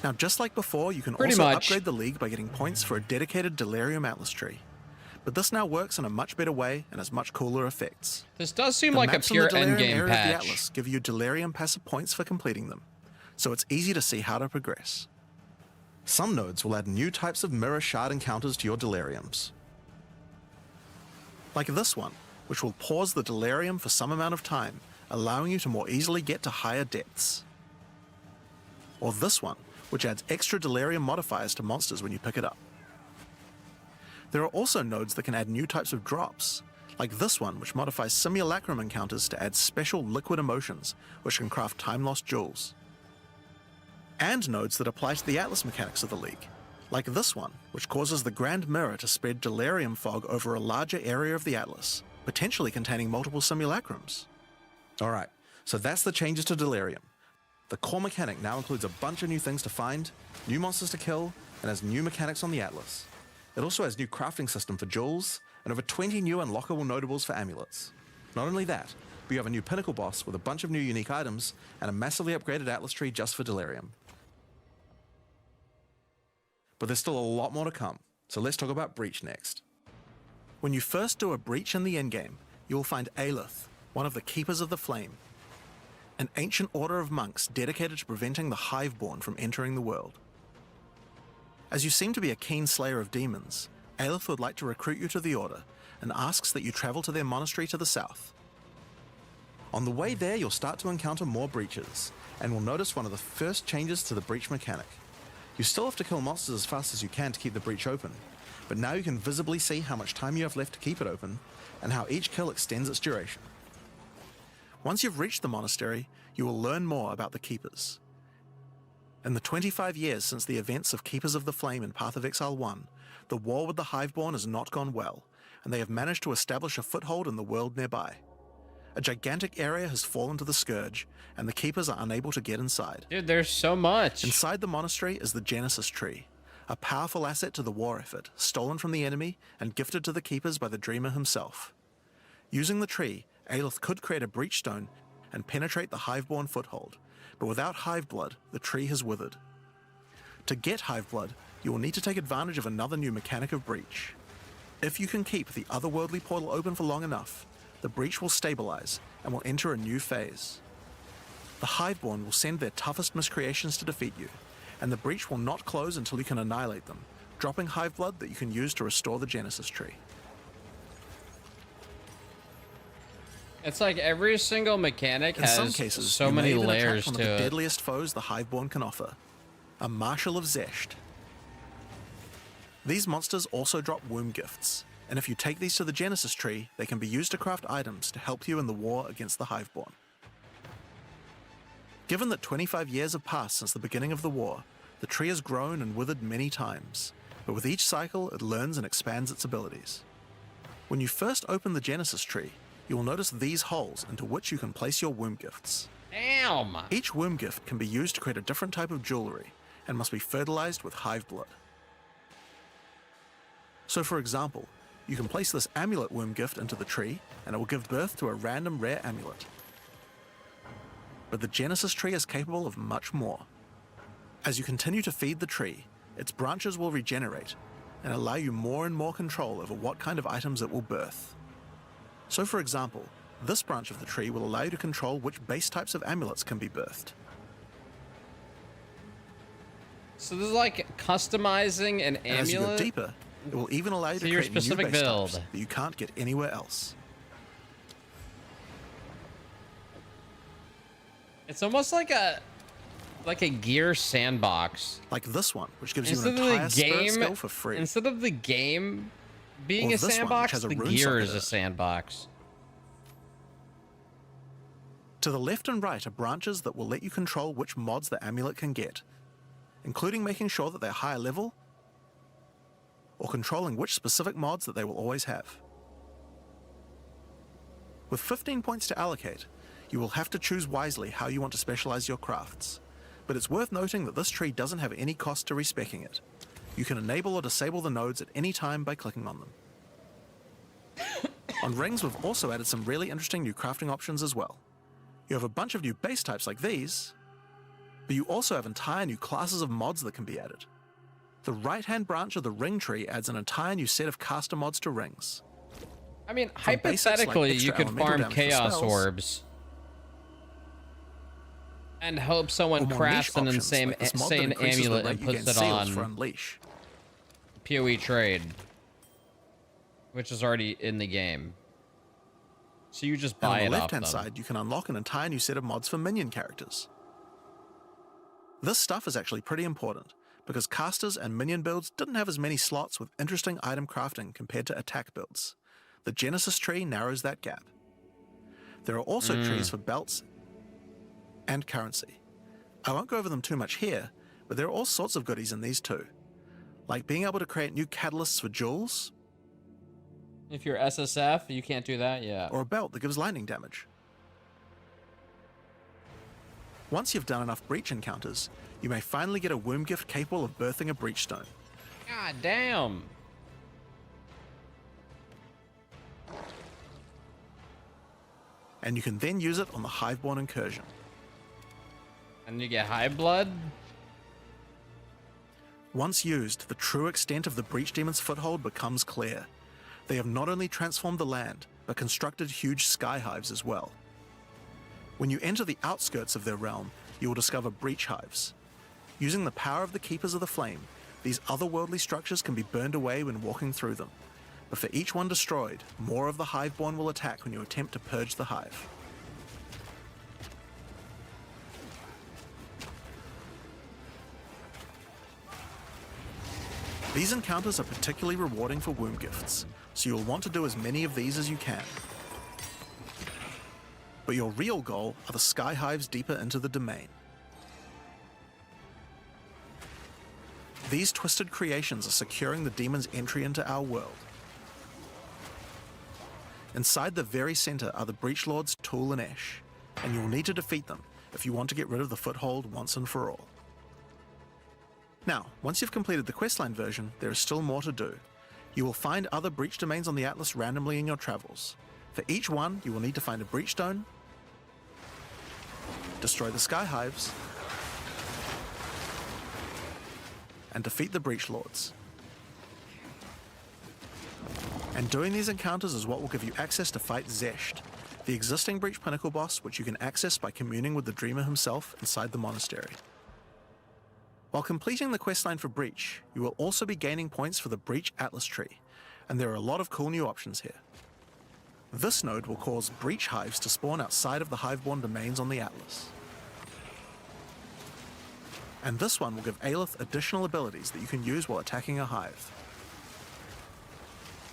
A: Now, just like before, you can
B: Pretty
A: also
B: much.
A: upgrade the league by getting points for a dedicated Delirium Atlas tree. But this now works in a much better way and has much cooler effects.
B: This does seem
A: The
B: like a
A: maps in the
B: pure
A: Delirium
B: endgame
A: area of the
B: patch.
A: Atlas give you Delirium passive points for completing them, so it's easy to see how to progress. Some nodes will add new types of mirror shard encounters to your Deliriums. Like this one, which will pause the Delirium for some amount of time, allowing you to more easily get to higher depths. Or this one, which adds extra Delirium modifiers to monsters when you pick it up. There are also nodes that can add new types of drops, like this one, which modifies Simulacrum encounters to add special liquid emotions, which can craft time-lost jewels. And nodes that apply to the Atlas mechanics of the League, like this one, which causes the Grand Mirror to spread Delirium fog over a larger area of the Atlas, potentially containing multiple Simulacrums. Alright, so that's the changes to Delirium. The core mechanic now includes a bunch of new things to find, new monsters to kill, and has new mechanics on the Atlas. It also has new crafting system for jewels, and over 20 new unlockable notables for amulets. Not only that, but you have a new Pinnacle Boss with a bunch of new unique items, and a massively upgraded Atlas tree just for Delirium. But there's still a lot more to come, so let's talk about Breach next. When you first do a Breach in the endgame, you will find Aelith, one of the Keepers of the Flame, an ancient order of monks dedicated to preventing the Hiveborn from entering the world. As you seem to be a keen slayer of demons, Aelith would like to recruit you to the order and asks that you travel to their monastery to the south. On the way there, you'll start to encounter more breaches, and will notice one of the first changes to the breach mechanic. You still have to kill monsters as fast as you can to keep the breach open, but now you can visibly see how much time you have left to keep it open, and how each kill extends its duration. Once you've reached the monastery, you will learn more about the Keepers. In the 25 years since the events of Keepers of the Flame in Path of Exile 1, the war with the Hiveborn has not gone well, and they have managed to establish a foothold in the world nearby. A gigantic area has fallen to the Scourge, and the Keepers are unable to get inside.
B: Dude, there's so much.
A: Inside the monastery is the Genesis Tree, a powerful asset to the war effort, stolen from the enemy and gifted to the Keepers by the Dreamer himself. Using the tree, Aelith could create a breach stone and penetrate the Hiveborn foothold, but without Hiveblood, the tree has withered. To get Hiveblood, you will need to take advantage of another new mechanic of breach. If you can keep the otherworldly portal open for long enough, the breach will stabilize and will enter a new phase. The Hiveborn will send their toughest miscreations to defeat you, and the breach will not close until you can annihilate them, dropping Hiveblood that you can use to restore the Genesis Tree.
B: It's like every single mechanic
A: In
B: has
A: some cases,
B: so
A: you may
B: many
A: even attract
B: layers
A: one
B: to
A: of the
B: it.
A: deadliest foes the Hiveborn can offer, a Marshal of Zesht. These monsters also drop womb gifts, and if you take these to the Genesis Tree, they can be used to craft items to help you in the war against the Hiveborn. Given that 25 years have passed since the beginning of the war, the tree has grown and withered many times, but with each cycle it learns and expands its abilities. When you first open the Genesis Tree, you will notice these holes into which you can place your womb gifts.
B: Damn.
A: Each womb gift can be used to create a different type of jewelry and must be fertilized with Hiveblood. So for example, you can place this amulet womb gift into the tree and it will give birth to a random rare amulet. But the Genesis Tree is capable of much more. As you continue to feed the tree, its branches will regenerate and allow you more and more control over what kind of items it will birth. So for example, this branch of the tree will allow you to control which base types of amulets can be birthed.
B: So this is like customizing an
A: And as you go
B: amulet.
A: deeper, it will even allow you
B: To
A: to
B: your
A: create new
B: specific
A: base
B: build.
A: types that you can't get anywhere else.
B: It's almost like a gear sandbox.
A: Like this one, which gives
B: Instead
A: you
B: of
A: an
B: the
A: entire spirit
B: game,
A: skill for free.
B: instead of the game being
A: Or
B: a
A: this one, which
B: sandbox,
A: has a
B: the
A: rune
B: gear
A: socket
B: is
A: in
B: a
A: it.
B: sandbox.
A: To the left and right are branches that will let you control which mods the amulet can get, including making sure that they're higher level or controlling which specific mods that they will always have. With 15 points to allocate, you will have to choose wisely how you want to specialize your crafts, but it's worth noting that this tree doesn't have any cost to respecking it. You can enable or disable the nodes at any time by clicking on them. On rings, we've also added some really interesting new crafting options as well. You have a bunch of new base types like these, but you also have entire new classes of mods that can be added. The right-hand branch of the ring tree adds an entire new set of caster mods to rings.
B: I mean,
A: From basics like
B: hypothetically, you
A: extra
B: could
A: elemental
B: farm
A: damage for
B: chaos
A: spells,
B: orbs and hope someone
A: or more
B: crafts
A: niche
B: an
A: options
B: insane,
A: like this mod that
B: insane
A: increases the
B: amulet
A: rate
B: and
A: you
B: puts
A: gain
B: it
A: seals for
B: on
A: Unleash.
B: PoE trade, which is already in the game. So you just
A: And
B: buy
A: on
B: it
A: the
B: off
A: left-hand
B: them.
A: side, you can unlock an entire new set of mods for minion characters. This stuff is actually pretty important, because casters and minion builds didn't have as many slots with interesting item crafting compared to attack builds. The Genesis tree narrows that gap. There are also trees for belts and currency. I won't go over them too much here, but there are all sorts of goodies in these too, like being able to create new catalysts for jewels,
B: If you're SSF, you can't do that, yeah.
A: or a belt that gives lightning damage. Once you've done enough breach encounters, you may finally get a womb gift capable of birthing a breach stone.
B: God damn.
A: And you can then use it on the Hiveborn incursion.
B: And you get high blood?
A: Once used, the true extent of the Breach Demon's foothold becomes clear. They have not only transformed the land, but constructed huge sky hives as well. When you enter the outskirts of their realm, you will discover breach hives. Using the power of the Keepers of the Flame, these otherworldly structures can be burned away when walking through them. But for each one destroyed, more of the Hiveborn will attack when you attempt to purge the hive. These encounters are particularly rewarding for womb gifts, so you'll want to do as many of these as you can. But your real goal are the sky hives deeper into the domain. These twisted creations are securing the demon's entry into our world. Inside the very center are the Breach Lords Tool and Ash, and you'll need to defeat them if you want to get rid of the foothold once and for all. Now, once you've completed the questline version, there is still more to do. You will find other breach domains on the Atlas randomly in your travels. For each one, you will need to find a breach stone, destroy the sky hives, and defeat the Breach Lords. And doing these encounters is what will give you access to fight Zesht, the existing Breach Pinnacle boss, which you can access by communing with the Dreamer himself inside the monastery. While completing the questline for Breach, you will also be gaining points for the Breach Atlas tree, and there are a lot of cool new options here. This node will cause Breach hives to spawn outside of the Hiveborn domains on the Atlas. And this one will give Aelith additional abilities that you can use while attacking a hive.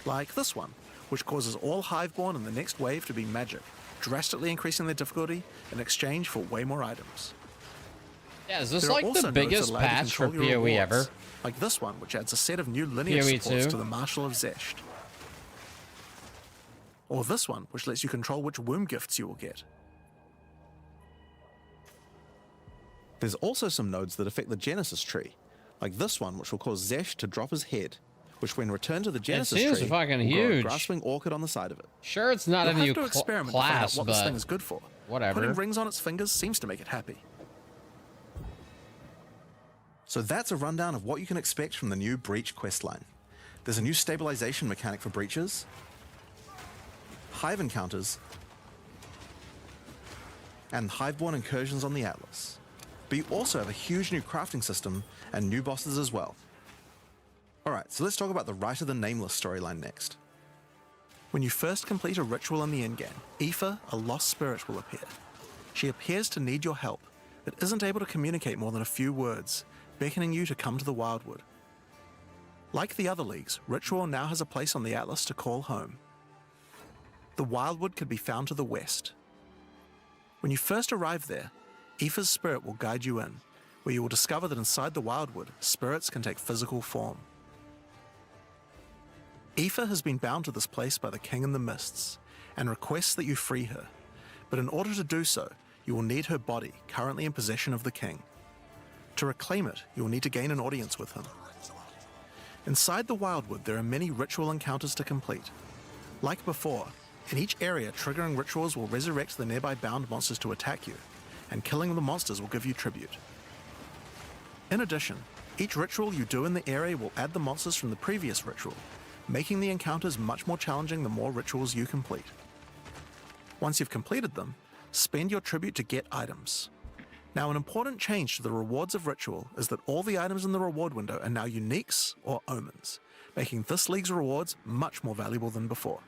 A: Like this one, which causes all Hiveborn in the next wave to be magic, drastically increasing their difficulty in exchange for way more items.
B: Yeah, is this
A: There are
B: like
A: also
B: the
A: nodes that
B: biggest
A: allow you to
B: patch for
A: control your
B: PoE
A: rewards,
B: ever?
A: like this one, which adds a set of new lineage
B: PoE
A: supports
B: 2?
A: to the Marshal of Zesht. Or this one, which lets you control which womb gifts you will get. There's also some nodes that affect the Genesis tree, like this one, which will cause Zesht to drop his head, which when returned to the Genesis
B: seems
A: tree,
B: fucking
A: will grow a
B: huge.
A: grasping orchid on the side of it.
B: Sure, it's not
A: You'll
B: a new
A: have to experiment to find
B: class,
A: out what this
B: but
A: thing is good for.
B: whatever.
A: Putting rings on its fingers seems to make it happy. So that's a rundown of what you can expect from the new Breach questline. There's a new stabilization mechanic for breaches, hive encounters, and Hiveborn incursions on the Atlas. But you also have a huge new crafting system and new bosses as well. Alright, so let's talk about the Rite of the Nameless storyline next. When you first complete a ritual in the endgame, Aoife, a lost spirit, will appear. She appears to need your help, but isn't able to communicate more than a few words, beckoning you to come to the Wildwood. Like the other leagues, Ritual now has a place on the Atlas to call home. The Wildwood could be found to the west. When you first arrive there, Aoife's spirit will guide you in, where you will discover that inside the Wildwood, spirits can take physical form. Aoife has been bound to this place by the King in the Mists, and requests that you free her, but in order to do so, you will need her body, currently in possession of the King. To reclaim it, you will need to gain an audience with him. Inside the Wildwood, there are many ritual encounters to complete. Like before, in each area, triggering rituals will resurrect the nearby bound monsters to attack you, and killing the monsters will give you tribute. In addition, each ritual you do in the area will add the monsters from the previous ritual, making the encounters much more challenging the more rituals you complete. Once you've completed them, spend your tribute to get items. Now, an important change to the rewards of Ritual is that all the items in the reward window are now uniques or omens, making this league's rewards much more valuable than before.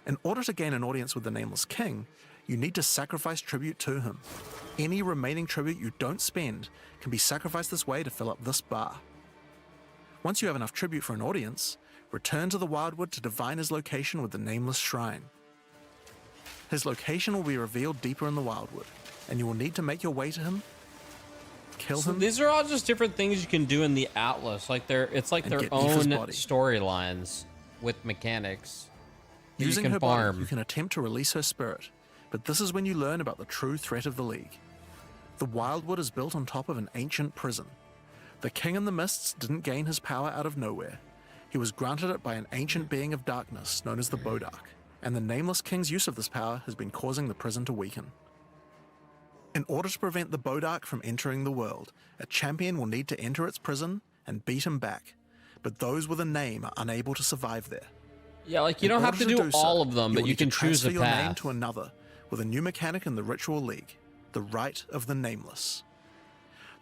A: In order to gain an audience with the Nameless King, you need to sacrifice tribute to him. Any remaining tribute you don't spend can be sacrificed this way to fill up this bar. Once you have enough tribute for an audience, return to the Wildwood to divine his location with the Nameless Shrine. His location will be revealed deeper in the Wildwood, and you will need to make your way to him, kill him.
B: These are all just different things you can do in the Atlas. Like it's like their
A: get
B: own
A: Aoife's body.
B: storylines with mechanics that
A: Using
B: you can
A: her
B: farm.
A: body, you can attempt to release her spirit, but this is when you learn about the true threat of the League. The Wildwood is built on top of an ancient prison. The King in the Mists didn't gain his power out of nowhere. He was granted it by an ancient being of darkness known as the Bodark, and the Nameless King's use of this power has been causing the prison to weaken. In order to prevent the Bodark from entering the world, a champion will need to enter its prison and beat him back, but those with a name are unable to survive there.
B: Yeah, like you don't have to do all of them, but you can choose a
A: your name
B: path.
A: to another with a new mechanic in the Ritual League, the Rite of the Nameless.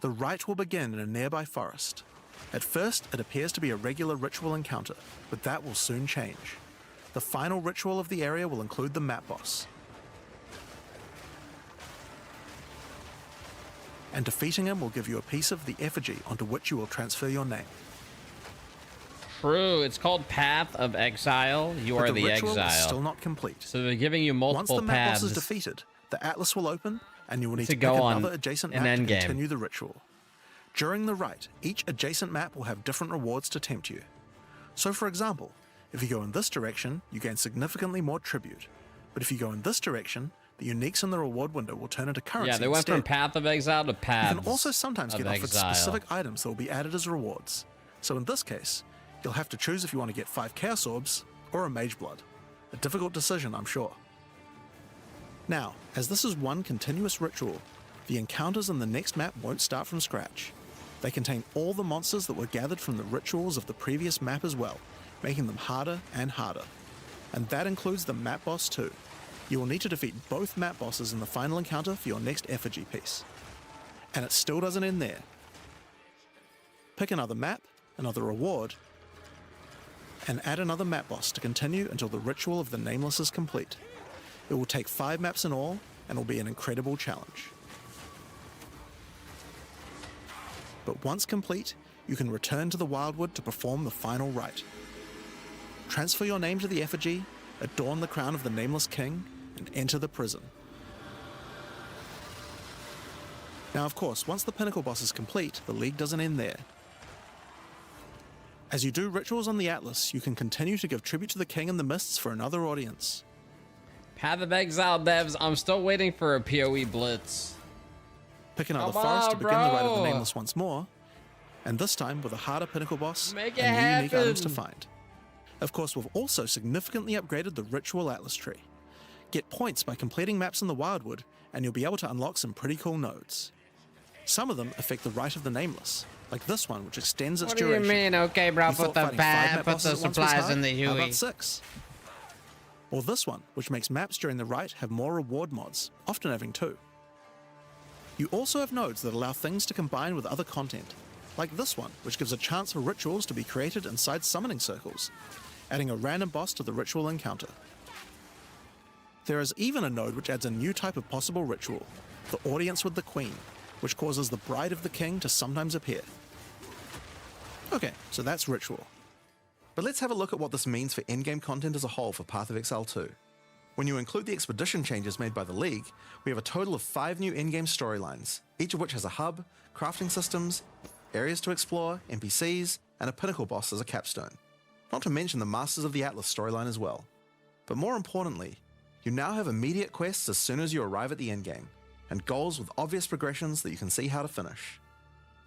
A: The rite will begin in a nearby forest. At first, it appears to be a regular ritual encounter, but that will soon change. The final ritual of the area will include the map boss. And defeating him will give you a piece of the effigy onto which you will transfer your name.
B: True, it's called Path of Exile. You are
A: But
B: the
A: ritual
B: exile.
A: is still not complete.
B: So they're giving you
A: Once
B: multiple
A: the map
B: paths.
A: boss is defeated, the Atlas will open, and you will need
B: to
A: to pick
B: go on
A: another adjacent
B: an
A: map to
B: endgame.
A: continue the ritual. During the rite, each adjacent map will have different rewards to tempt you. So for example, if you go in this direction, you gain significantly more tribute. But if you go in this direction, the uniques in the reward window will turn into currency
B: Yeah, they went from
A: instead.
B: Path of Exile to Paths.
A: You can also sometimes
B: of
A: get offered
B: Exile.
A: specific items that will be added as rewards. So in this case, you'll have to choose if you want to get 5 Chaos Orbs or a Mage Blood. A difficult decision, I'm sure. Now, as this is one continuous ritual, the encounters in the next map won't start from scratch. They contain all the monsters that were gathered from the rituals of the previous map as well, making them harder and harder. And that includes the map boss too. You will need to defeat both map bosses in the final encounter for your next effigy piece. And it still doesn't end there. Pick another map, another reward, and add another map boss to continue until the ritual of the Nameless is complete. It will take 5 maps in all, and will be an incredible challenge. But once complete, you can return to the Wildwood to perform the final rite. Transfer your name to the effigy, adorn the crown of the Nameless King, and enter the prison. Now of course, once the Pinnacle Boss is complete, the League doesn't end there. As you do rituals on the Atlas, you can continue to give tribute to the King in the Mists for another audience.
B: Path of Exile devs, I'm still waiting for a PoE blitz.
A: Pick another
B: Come
A: forest to
B: on,
A: begin the Rite of the
B: bro.
A: Nameless once more, and this time with a harder Pinnacle Boss
B: Make
A: and
B: it
A: new unique items to
B: happen.
A: find. Of course, we've also significantly upgraded the Ritual Atlas tree. Get points by completing maps in the Wildwood, and you'll be able to unlock some pretty cool nodes. Some of them affect the Rite of the Nameless, like this one, which extends its
B: What do you
A: duration.
B: mean? Okay, bro,
A: You
B: put
A: thought
B: the
A: fighting 5 map
B: put
A: bosses
B: the
A: at once was
B: supplies
A: hard?
B: in the
A: How
B: Huey.
A: about 6? Or this one, which makes maps during the Rite have more reward mods, often having 2. You also have nodes that allow things to combine with other content, like this one, which gives a chance for rituals to be created inside summoning circles, adding a random boss to the ritual encounter. There is even a node which adds a new type of possible ritual, the Audience with the Queen, which causes the Bride of the King to sometimes appear. Okay, so that's ritual. But let's have a look at what this means for endgame content as a whole for Path of Exile 2. When you include the expedition changes made by the League, we have a total of 5 new in-game storylines, each of which has a hub, crafting systems, areas to explore, NPCs, and a Pinnacle Boss as a capstone. Not to mention the Masters of the Atlas storyline as well. But more importantly, you now have immediate quests as soon as you arrive at the endgame, and goals with obvious progressions that you can see how to finish.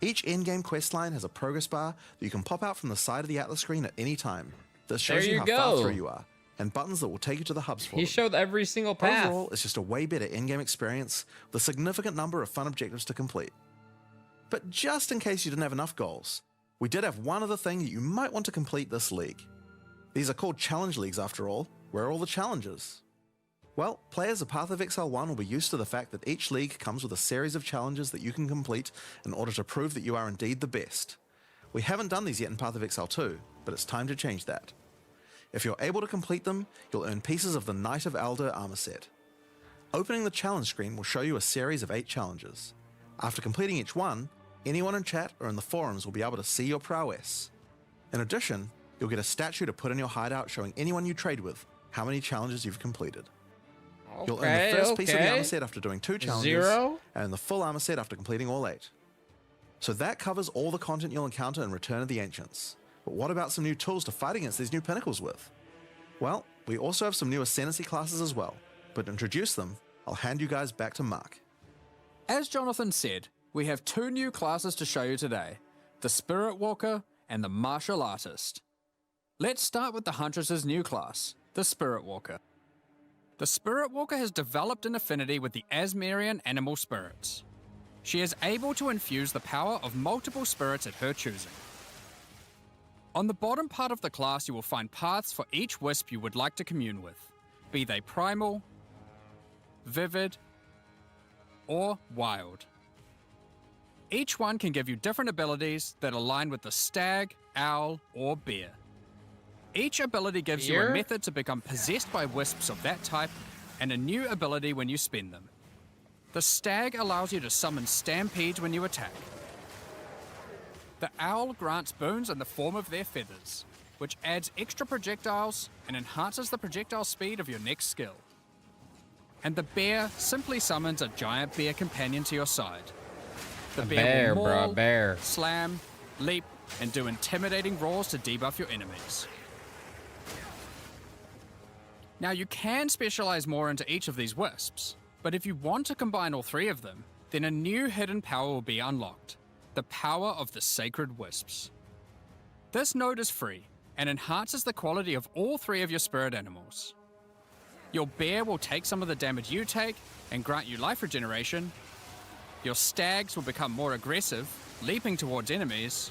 A: Each endgame questline has a progress bar that you can pop out from the side of the Atlas screen at any time. That shows
B: There
A: you
B: you
A: how
B: go.
A: far through you are, and buttons that will take you to the hubs for
B: He
A: them.
B: showed every single path.
A: Overall, it's just a way better in-game experience with a significant number of fun objectives to complete. But just in case you didn't have enough goals, we did have one other thing that you might want to complete this league. These are called challenge leagues after all. Where are all the challenges? Well, players of Path of Exile 1 will be used to the fact that each league comes with a series of challenges that you can complete in order to prove that you are indeed the best. We haven't done these yet in Path of Exile 2, but it's time to change that. If you're able to complete them, you'll earn pieces of the Knight of Alder armor set. Opening the challenge screen will show you a series of 8 challenges. After completing each one, anyone in chat or in the forums will be able to see your prowess. In addition, you'll get a statue to put in your hideout showing anyone you trade with how many challenges you've completed. You'll earn the first piece of the armor set after doing 2 challenges,
B: 0?
A: and the full armor set after completing all 8. So that covers all the content you'll encounter in Return of the Ancients. But what about some new tools to fight against these new pinnacles with? Well, we also have some new Ascendancy classes as well, but to introduce them, I'll hand you guys back to Mark.
F: As Jonathan said, we have 2 new classes to show you today, the Spirit Walker and the Martial Artist. Let's start with the Huntress's new class, the Spirit Walker. The Spirit Walker has developed an affinity with the Asmerian animal spirits. She is able to infuse the power of multiple spirits at her choosing. On the bottom part of the class you will find paths for each wisp you would like to commune with, be they primal, vivid, or wild. Each one can give you different abilities that align with the stag, owl, or bear. Each ability gives you a
B: Beer?
F: method to become possessed by wisps of that type, and a new ability when you spend them. The stag allows you to summon stampedes when you attack. The owl grants boons in the form of their feathers, which adds extra projectiles and enhances the projectile speed of your next skill. And the bear simply summons a giant bear companion to your side. The
B: bear,
F: will
B: bro,
F: maul,
B: bear.
F: slam, leap, and do intimidating roars to debuff your enemies. Now you can specialize more into each of these wisps, but if you want to combine all 3 of them, then a new hidden power will be unlocked, the power of the Sacred Wisps. This node is free and enhances the quality of all 3 of your spirit animals. Your bear will take some of the damage you take and grant you life regeneration. Your stags will become more aggressive, leaping towards enemies,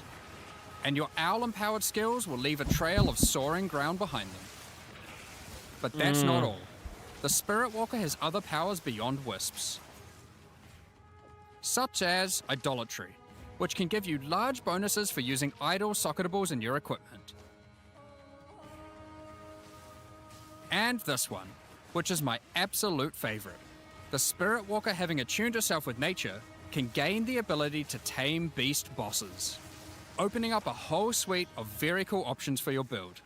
F: and your owl-empowered skills will leave a trail of soaring ground behind them. But that's not all. The Spirit Walker has other powers beyond wisps, such as Idolatry, which can give you large bonuses for using idol socketables in your equipment. And this one, which is my absolute favorite. The Spirit Walker, having attuned herself with nature, can gain the ability to tame beast bosses, opening up a whole suite of very cool options for your build.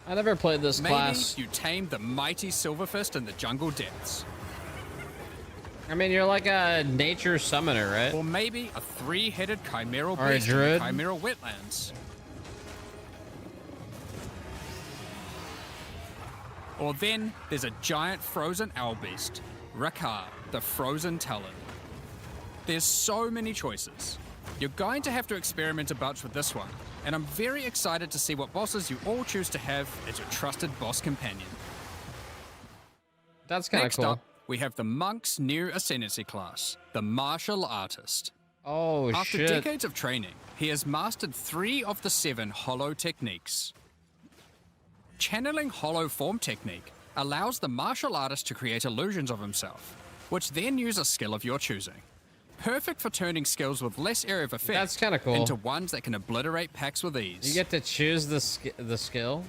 B: I never played this
F: Maybe
B: class.
F: you tame the mighty Silverfist in the jungle depths.
B: I mean, you're like a nature summoner, right?
F: Or maybe a 3-headed chimeral
B: Or a
F: beast in the
B: druid.
F: chimeral wetlands. Or then there's a giant frozen owl beast, Rakar, the frozen talon. There's so many choices. You're going to have to experiment a bunch with this one, and I'm very excited to see what bosses you all choose to have as your trusted boss companion.
B: That's kind of
F: Next
B: cool.
F: up, we have the Monk's new Ascendancy class, the Martial Artist.
B: Oh,
F: After
B: shit.
F: decades of training, he has mastered 3 of the 7 hollow techniques. Channeling hollow form technique allows the martial artist to create illusions of himself, which then use a skill of your choosing. Perfect for turning skills with less area of effect
B: That's kinda cool.
F: into ones that can obliterate packs with ease.
B: You get to choose the skill.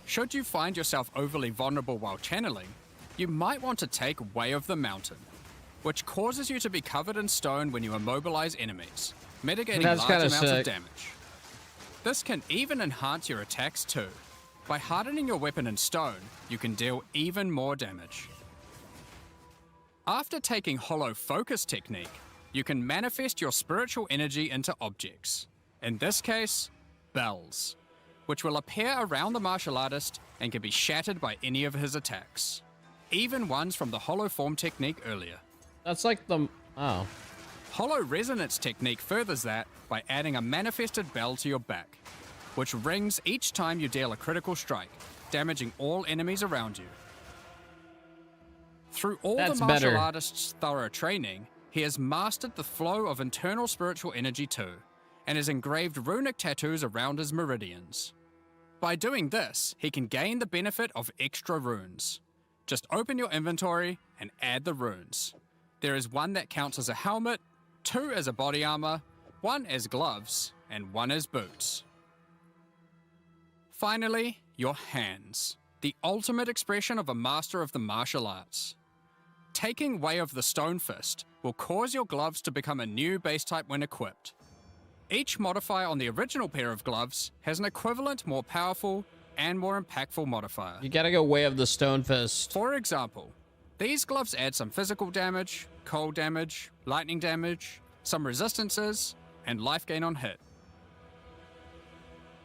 F: Should you find yourself overly vulnerable while channeling, you might want to take Way of the Mountain, which causes you to be covered in stone when you immobilize enemies, mitigating
B: That's
F: large
B: kinda
F: amounts
B: sick.
F: of damage. This can even enhance your attacks too. By hardening your weapon in stone, you can deal even more damage. After taking Hollow Focus technique, you can manifest your spiritual energy into objects. In this case, bells, which will appear around the martial artist and can be shattered by any of his attacks, even ones from the Hollow Form technique earlier.
B: That's like the... Oh.
F: Hollow Resonance technique furthers that by adding a manifested bell to your back, which rings each time you deal a critical strike, damaging all enemies around you. Through all
B: That's
F: the martial
B: better.
F: artist's thorough training, he has mastered the flow of internal spiritual energy too, and has engraved runic tattoos around his meridians. By doing this, he can gain the benefit of extra runes. Just open your inventory and add the runes. There is one that counts as a helmet, 2 as a body armor, 1 as gloves, and 1 as boots. Finally, your hands, the ultimate expression of a master of the martial arts. Taking Way of the Stone Fist will cause your gloves to become a new base type when equipped. Each modifier on the original pair of gloves has an equivalent, more powerful, and more impactful modifier.
B: You gotta go Way of the Stone Fist.
F: For example, these gloves add some physical damage, cold damage, lightning damage, some resistances, and life gain on hit.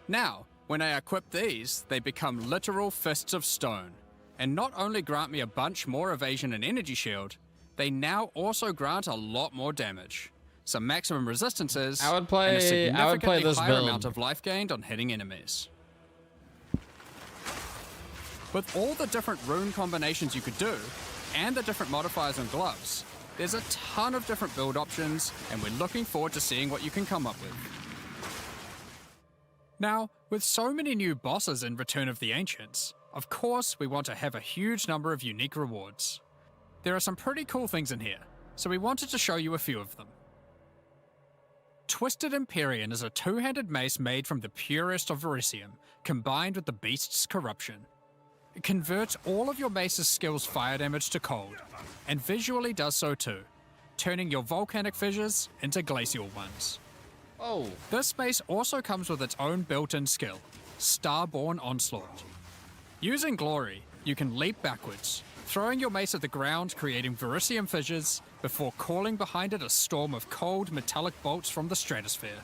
F: Now, when I equip these, they become literal fists of stone, and not only grant me a bunch more evasion and energy shield, they now also grant a lot more damage, some maximum resistances,
B: I would play
F: and a significantly
B: this
F: higher
B: build.
F: amount of life gained on hitting enemies. With all the different rune combinations you could do, and the different modifiers on gloves, there's a ton of different build options, and we're looking forward to seeing what you can come up with. Now, with so many new bosses in Return of the Ancients, of course we want to have a huge number of unique rewards. There are some pretty cool things in here, so we wanted to show you a few of them. Twisted Empyrean is a two-handed mace made from the purest of Verisium, combined with the beast's corruption. It converts all of your mace's skills fire damage to cold, and visually does so too, turning your volcanic fissures into glacial ones.
B: Oh.
F: This mace also comes with its own built-in skill, Starborn Onslaught. Using Glory, you can leap backwards, throwing your mace at the ground, creating Verisium fissures, before calling behind it a storm of cold metallic bolts from the stratosphere.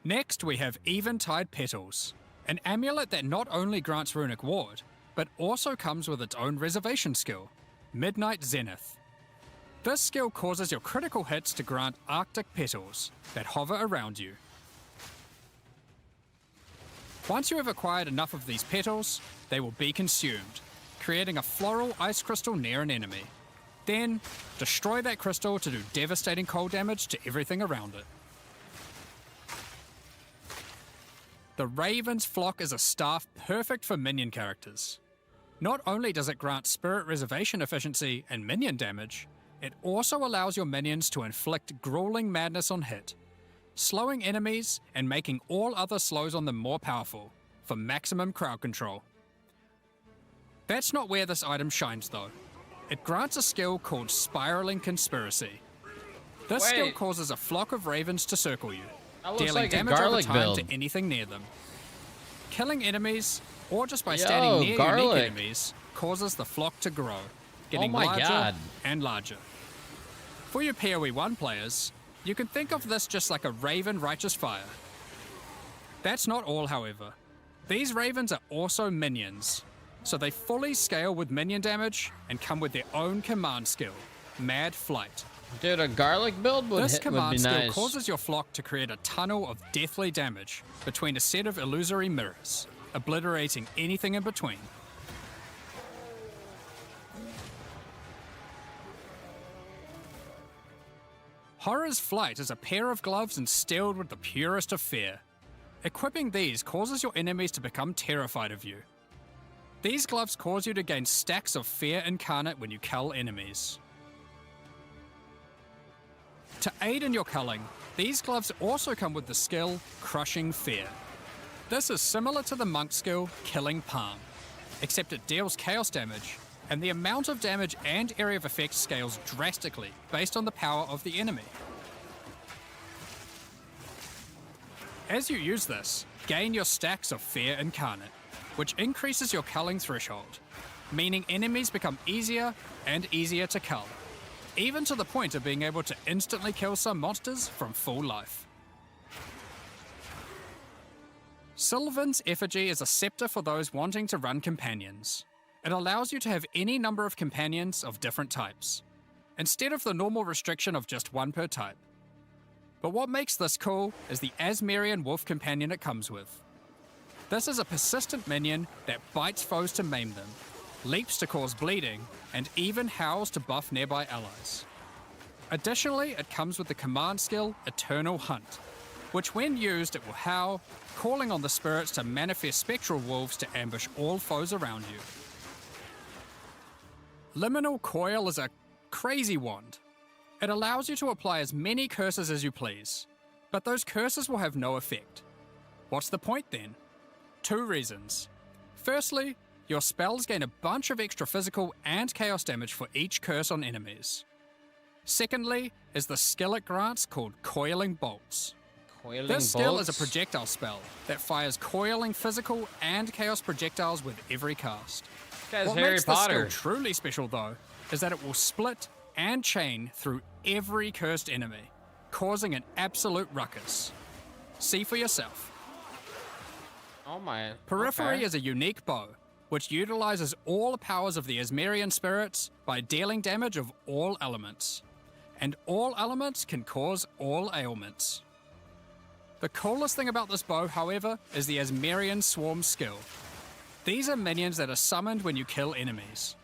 F: Next, we have Eventide Petals, an amulet that not only grants runic ward, but also comes with its own reservation skill, Midnight Zenith. This skill causes your critical hits to grant Arctic petals that hover around you. Once you have acquired enough of these petals, they will be consumed, creating a floral ice crystal near an enemy. Then, destroy that crystal to do devastating cold damage to everything around it. The Raven's Flock is a staff perfect for minion characters. Not only does it grant spirit reservation efficiency and minion damage, it also allows your minions to inflict grueling madness on hit, slowing enemies and making all other slows on them more powerful, for maximum crowd control. That's not where this item shines though. It grants a skill called Spiraling Conspiracy. This skill
B: Wait.
F: causes a flock of ravens to circle you,
B: That looks
F: dealing
B: like a
F: damage over
B: garlic
F: time
B: build.
F: to anything near them. Killing enemies, or just by
B: Yo,
F: standing near
B: garlic.
F: unique enemies, causes the flock to grow, getting
B: my
F: larger
B: God.
F: and larger. For your PoE 1 players, you can think of this just like a Raven Righteous Fire. That's not all, however. These ravens are also minions, so they fully scale with minion damage and come with their own command skill, Mad Flight.
B: Dude, a garlic build would,
F: This
B: would be
F: command skill
B: nice.
F: causes your flock to create a tunnel of deathly damage between a set of illusory mirrors, obliterating anything in between. Horror's Flight is a pair of gloves instilled with the purest of fear. Equipping these causes your enemies to become terrified of you. These gloves cause you to gain stacks of fear incarnate when you cull enemies. To aid in your culling, these gloves also come with the skill Crushing Fear. This is similar to the monk skill Killing Palm, except it deals chaos damage, and the amount of damage and area of effect scales drastically based on the power of the enemy. As you use this, gain your stacks of Fear Incarnate, which increases your culling threshold, meaning enemies become easier and easier to cull, even to the point of being able to instantly kill some monsters from full life. Sylvan's Effigy is a scepter for those wanting to run companions. It allows you to have any number of companions of different types, instead of the normal restriction of just one per type. But what makes this cool is the Asmerian Wolf companion it comes with. This is a persistent minion that bites foes to maim them, leaps to cause bleeding, and even howls to buff nearby allies. Additionally, it comes with the command skill Eternal Hunt, which when used it will howl, calling on the spirits to manifest spectral wolves to ambush all foes around you. Liminal Coil is a crazy wand. It allows you to apply as many curses as you please, but those curses will have no effect. What's the point then? 2 reasons. Firstly, your spells gain a bunch of extra physical and chaos damage for each curse on enemies. Secondly, is the skill it grants called Coiling Bolts. This skill is a projectile spell that fires coiling physical and chaos projectiles with every cast. What
B: Harry
F: makes
B: Potter.
F: this skill truly special though, is that it will split and chain through every cursed enemy, causing an absolute ruckus. See for yourself.
B: Oh my.
F: Periphery
B: okay.
F: is a unique bow, which utilizes all the powers of the Asmerian spirits by dealing damage of all elements. And all elements can cause all ailments. The coolest thing about this bow, however, is the Asmerian Swarm skill. These are minions that are summoned when you kill enemies.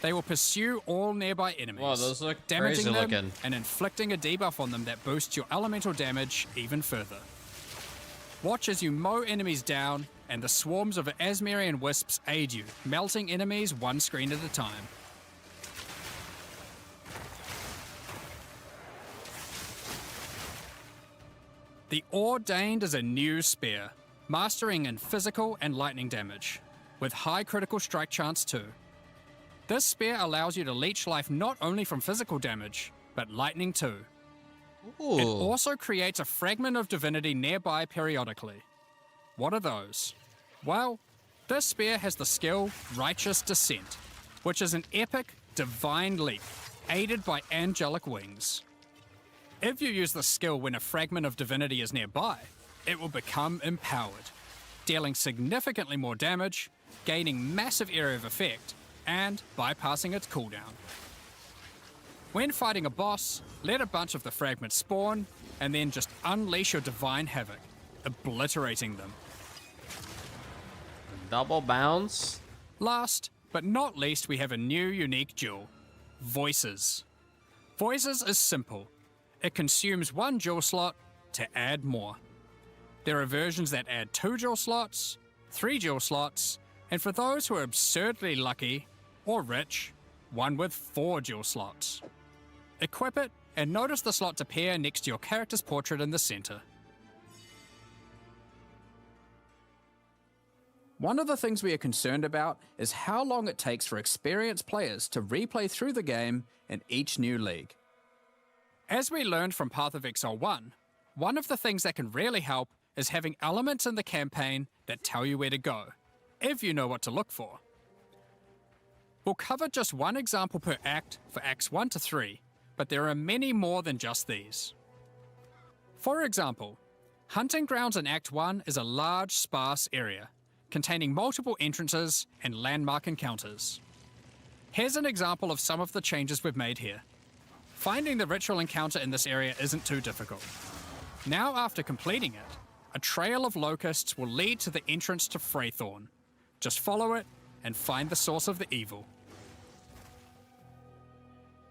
F: They will pursue all nearby enemies,
B: Whoa, those look
F: damaging
B: crazy
F: them
B: looking.
F: and inflicting a debuff on them that boosts your elemental damage even further. Watch as you mow enemies down, and the swarms of Asmerian wisps aid you, melting enemies one screen at a time. The Ordained is a new spear, mastering in physical and lightning damage, with high critical strike chance too. This spear allows you to leech life not only from physical damage, but lightning too.
B: Ooh.
F: It also creates a fragment of divinity nearby periodically. What are those? Well, this spear has the skill Righteous Descent, which is an epic, divine leap, aided by angelic wings. If you use the skill when a fragment of divinity is nearby, it will become empowered, dealing significantly more damage, gaining massive area of effect, and bypassing its cooldown. When fighting a boss, let a bunch of the fragments spawn, and then just unleash your divine havoc, obliterating them.
B: Double bounce?
F: Last, but not least, we have a new unique jewel, Voices. Voices is simple. It consumes 1 jewel slot to add more. There are versions that add 2 jewel slots, 3 jewel slots, and for those who are absurdly lucky or rich, one with 4 jewel slots. Equip it and notice the slots appear next to your character's portrait in the center. One of the things we are concerned about is how long it takes for experienced players to replay through the game in each new league. As we learned from Path of Exile 1, one of the things that can really help is having elements in the campaign that tell you where to go, if you know what to look for. We'll cover just one example per act for Acts 1 to 3, but there are many more than just these. For example, Hunting Grounds in Act 1 is a large, sparse area, containing multiple entrances and landmark encounters. Here's an example of some of the changes we've made here. Finding the ritual encounter in this area isn't too difficult. Now after completing it, a trail of locusts will lead to the entrance to Freythorn. Just follow it and find the source of the evil.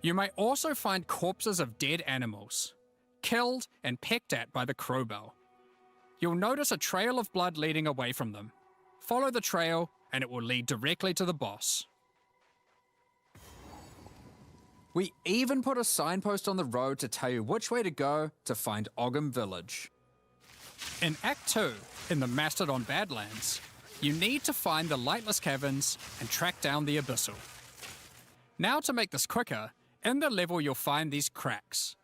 F: You may also find corpses of dead animals, killed and pecked at by the crowbell. You'll notice a trail of blood leading away from them. Follow the trail and it will lead directly to the boss. We even put a signpost on the road to tell you which way to go to find Ogham Village. In Act 2, in the Mastodon Badlands, you need to find the Lightless Caverns and track down the Abyssal. Now to make this quicker, in the level you'll find these cracks.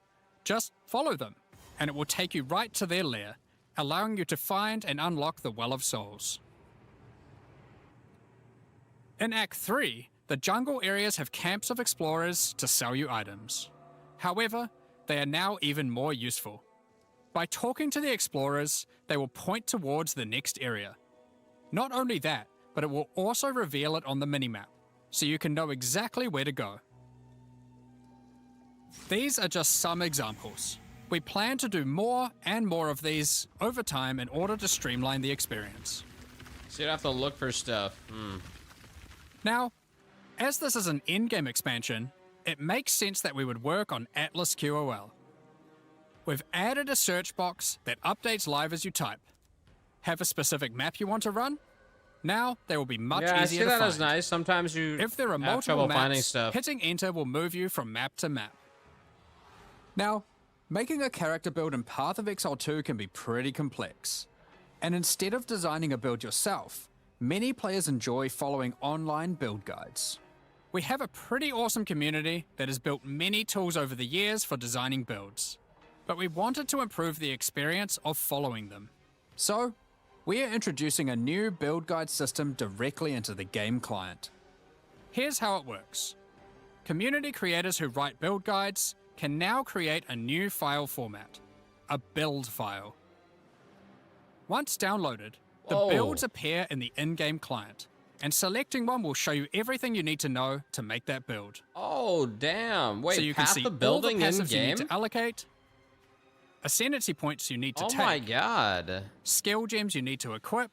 F: Just follow them, and it will take you right to their lair, allowing you to find and unlock the Well of Souls. In Act 3, the jungle areas have camps of explorers to sell you items. However, they are now even more useful. By talking to the explorers, they will point towards the next area. Not only that, but it will also reveal it on the minimap, so you can know exactly where to go. These are just some examples. We plan to do more and more of these over time in order to streamline the experience.
B: So you'd have to look for stuff.
F: Now, as this is an endgame expansion, it makes sense that we would work on Atlas QOL. We've added a search box that updates live as you type. Have a specific map you want to run? Now they will be much
B: Yeah, I see
F: easier to
B: that
F: find.
B: as nice. Sometimes you
F: If there are
B: have
F: multiple
B: trouble finding
F: maps,
B: stuff.
F: hitting enter will move you from map to map. Now, making a character build in Path of Exile 2 can be pretty complex. And instead of designing a build yourself, many players enjoy following online build guides. We have a pretty awesome community that has built many tools over the years for designing builds, but we wanted to improve the experience of following them. So, we are introducing a new build guide system directly into the game client. Here's how it works. Community creators who write build guides can now create a new file format, a build file. Once downloaded, the
B: Whoa.
F: builds appear in the in-game client, and selecting one will show you everything you need to know to make that build.
B: Oh, damn. Wait,
F: So you can
B: Path
F: see
B: of building
F: all the
B: in
F: passives you need
B: game?
F: to allocate, ascendancy points you need to
B: Oh
F: take,
B: my god.
F: skill gems you need to equip,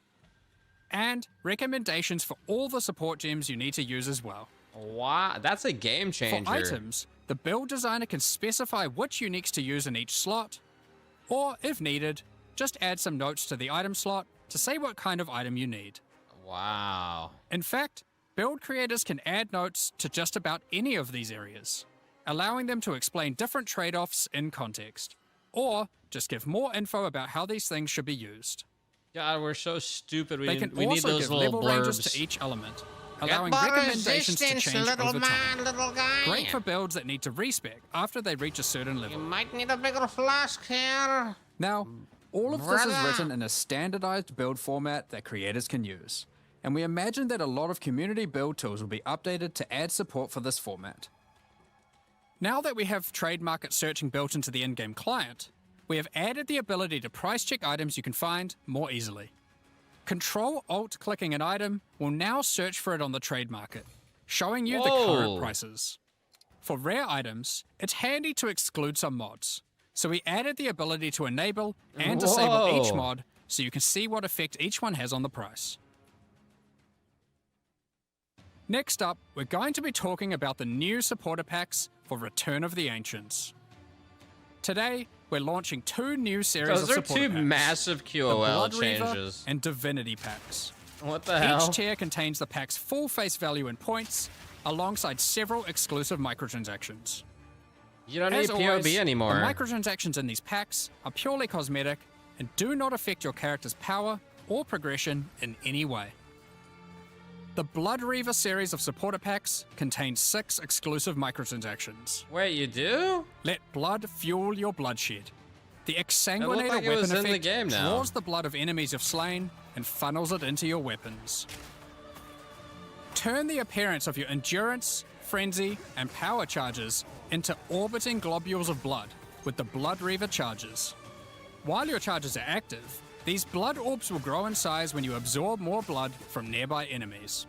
F: and recommendations for all the support gems you need to use as well.
B: Wow, that's a game changer.
F: For items, the build designer can specify which uniques to use in each slot, or if needed, just add some notes to the item slot to say what kind of item you need.
B: Wow.
F: In fact, build creators can add notes to just about any of these areas, allowing them to explain different trade-offs in context, or just give more info about how these things should be used.
B: God, we're so stupid.
F: They can
B: we need
F: also
B: those
F: give
B: little
F: level ranges
B: blurbs.
F: to each element, allowing recommendations to change over time.
C: little guy.
F: Great for builds that need to respec after they reach a certain level.
C: Might need a bigger flask here.
F: Now, all of this is
C: Brother.
F: written in a standardized build format that creators can use, and we imagine that a lot of community build tools will be updated to add support for this format. Now that we have trade market searching built into the in-game client, we have added the ability to price check items you can find more easily. Control-Alt-clicking an item will now search for it on the trade market, showing you the current
B: Whoa.
F: prices. For rare items, it's handy to exclude some mods, so we added the ability to enable and disable each
B: Whoa.
F: mod so you can see what effect each one has on the price. Next up, we're going to be talking about the new supporter packs for Return of the Ancients. Today, we're launching two new series
B: Those
F: of
B: are
F: supporter
B: two
F: packs.
B: massive
F: The
B: QOL
F: Blood Reaver
B: changes.
F: and Divinity packs.
B: What the hell?
F: Each tier contains the pack's full face value in points, alongside several exclusive microtransactions.
B: You don't
F: As
B: need POB
F: always,
B: anymore.
F: The microtransactions in these packs are purely cosmetic and do not affect your character's power or progression in any way. The Blood Reaver series of supporter packs contains 6 exclusive microtransactions.
B: Wait, you do?
F: Let blood fuel your bloodshed. The
B: looked
F: Exsanguinator
B: like it
F: weapon
B: was in the
F: effect
B: game now.
F: draws the blood of enemies you've slain and funnels it into your weapons. Turn the appearance of your endurance, frenzy, and power charges into orbiting globules of blood with the Blood Reaver charges. While your charges are active, these blood orbs will grow in size when you absorb more blood from nearby enemies.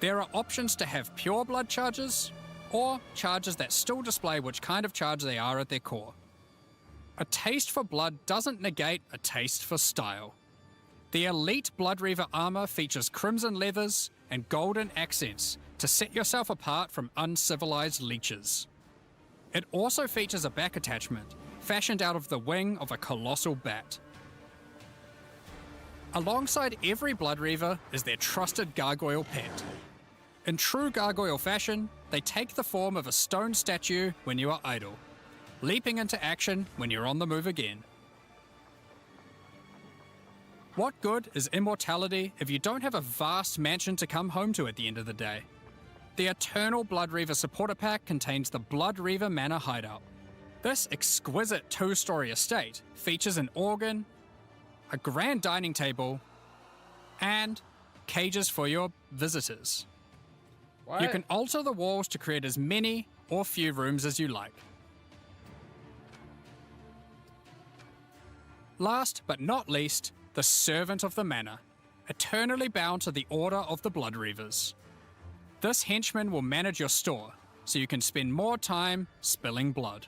F: There are options to have pure blood charges, or charges that still display which kind of charge they are at their core. A taste for blood doesn't negate a taste for style. The Elite Blood Reaver armor features crimson leathers and golden accents to set yourself apart from uncivilized leeches. It also features a back attachment, fashioned out of the wing of a colossal bat. Alongside every Blood Reaver is their trusted gargoyle pet. In true gargoyle fashion, they take the form of a stone statue when you are idle, leaping into action when you're on the move again. What good is immortality if you don't have a vast mansion to come home to at the end of the day? The Eternal Blood Reaver supporter pack contains the Blood Reaver Manor Hideout. This exquisite 2-story estate features an organ, a grand dining table, and cages for your visitors.
B: What?
F: You can alter the walls to create as many or few rooms as you like. Last but not least, the Servant of the Manor, eternally bound to the Order of the Blood Reavers. This henchman will manage your store, so you can spend more time spilling blood.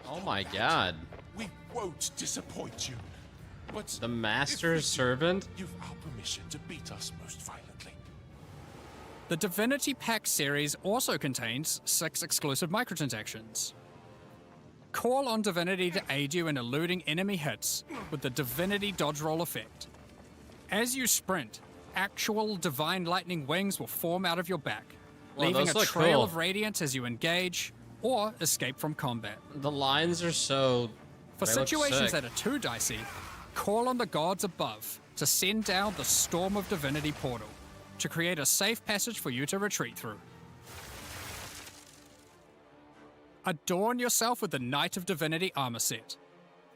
B: Oh my god.
C: We won't disappoint you. But
B: The master's servant?
C: you've our permission to beat us most violently.
F: The Divinity Pack series also contains 6 exclusive microtransactions. Call on Divinity to aid you in eluding enemy hits with the Divinity Dodge Roll effect. As you sprint, actual divine lightning wings will form out of your back,
B: Wow,
F: leaving
B: those
F: a
B: look
F: trail
B: cool.
F: of radiance as you engage or escape from combat.
B: The lines are so...
F: For
B: they look
F: situations
B: sick.
F: that are too dicey, call on the gods above to send down the Storm of Divinity portal to create a safe passage for you to retreat through. Adorn yourself with the Knight of Divinity armor set,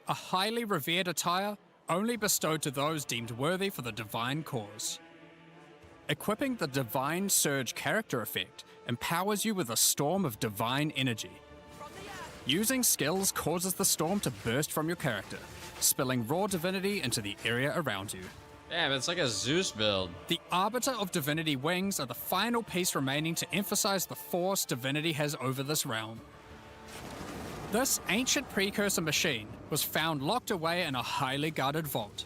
F: a highly revered attire only bestowed to those deemed worthy for the divine cause. Equipping the Divine Surge character effect empowers you with a storm of divine energy. Using skills causes the storm to burst from your character, spilling raw divinity into the area around you.
B: Damn, it's like a Zeus build.
F: The Arbiter of Divinity wings are the final piece remaining to emphasize the force divinity has over this realm. This ancient precursor machine was found locked away in a highly guarded vault.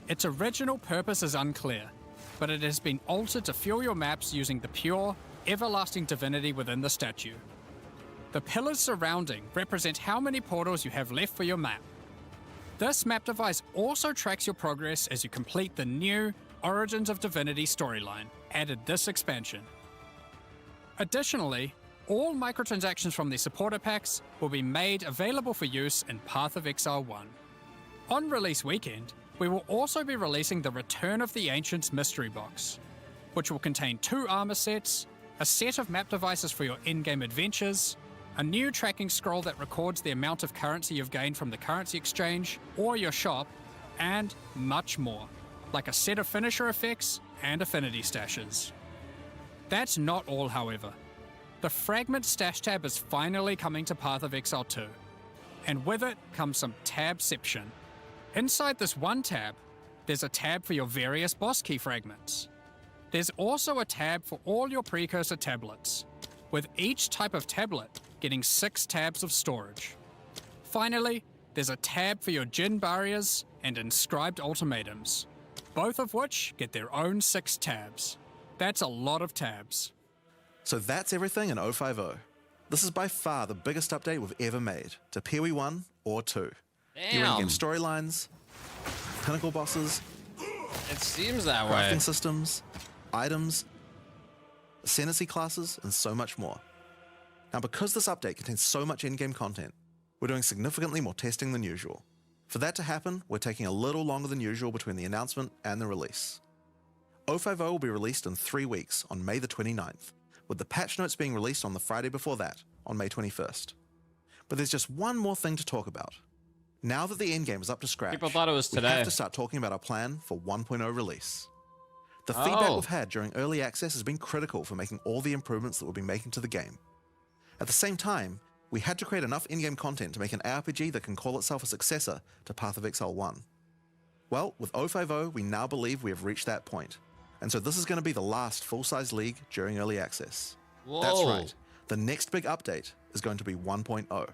F: Its original purpose is unclear, but it has been altered to fuel your maps using the pure, everlasting divinity within the statue. The pillars surrounding represent how many portals you have left for your map. This map device also tracks your progress as you complete the new Origins of Divinity storyline, added this expansion. Additionally, all microtransactions from the supporter packs will be made available for use in Path of Exile 1. On release weekend, we will also be releasing the Return of the Ancients mystery box, which will contain 2 armor sets, a set of map devices for your in-game adventures, a new tracking scroll that records the amount of currency you've gained from the currency exchange or your shop, and much more, like a set of finisher effects and affinity stashes. That's not all, however. The Fragment Stash tab is finally coming to Path of Exile 2, and with it comes some tabception. Inside this one tab, there's a tab for your various boss key fragments. There's also a tab for all your precursor tablets, with each type of tablet getting 6 tabs of storage. Finally, there's a tab for your Djinn barriers and inscribed ultimatums, both of which get their own 6 tabs. That's a lot of tabs.
A: So that's everything in 050. This is by far the biggest update we've ever made to PoE 1 or 2. Your
B: Damn.
A: in-game storylines, Pinnacle Bosses,
B: It seems that
A: crafting
B: way.
A: systems, items, Ascendancy Classes, and so much more. Now, because this update contains so much in-game content, we're doing significantly more testing than usual. For that to happen, we're taking a little longer than usual between the announcement and the release. 050 will be released in 3 weeks on May the 29th, with the patch notes being released on the Friday before that, on May 21st. But there's just one more thing to talk about. Now that the endgame is up to scratch,
B: People thought it was
A: we
B: today.
A: have to start talking about our plan for 1.0 release. The feedback
B: Oh.
A: we've had during early access has been critical for making all the improvements that we'll be making to the game. At the same time, we had to create enough in-game content to make an ARPG that can call itself a successor to Path of Exile 1. Well, with 050, we now believe we have reached that point, and so this is going to be the last full-size league during early access. That's
B: Whoa.
A: right. The next big update is going to be 1.0.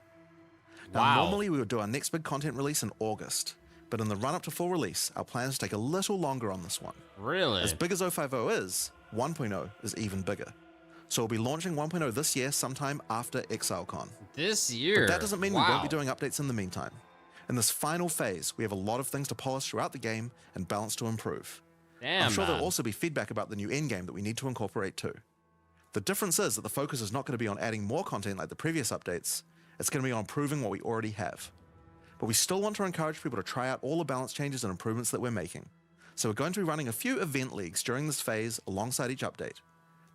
A: Now,
B: Wow.
A: normally we would do our next big content release in August, but in the run-up to full release, our plans take a little longer on this one.
B: Really?
A: As big as 050 is, 1.0 is even bigger. So we'll be launching 1.0 this year sometime after ExileCon.
B: This year?
A: But that doesn't mean we
B: Wow.
A: won't be doing updates in the meantime. In this final phase, we have a lot of things to polish throughout the game and balance to improve.
B: Damn,
A: I'm sure
B: man.
A: there'll also be feedback about the new endgame that we need to incorporate too. The difference is that the focus is not going to be on adding more content like the previous updates, it's going to be on improving what we already have. But we still want to encourage people to try out all the balance changes and improvements that we're making. So we're going to be running a few event leagues during this phase alongside each update.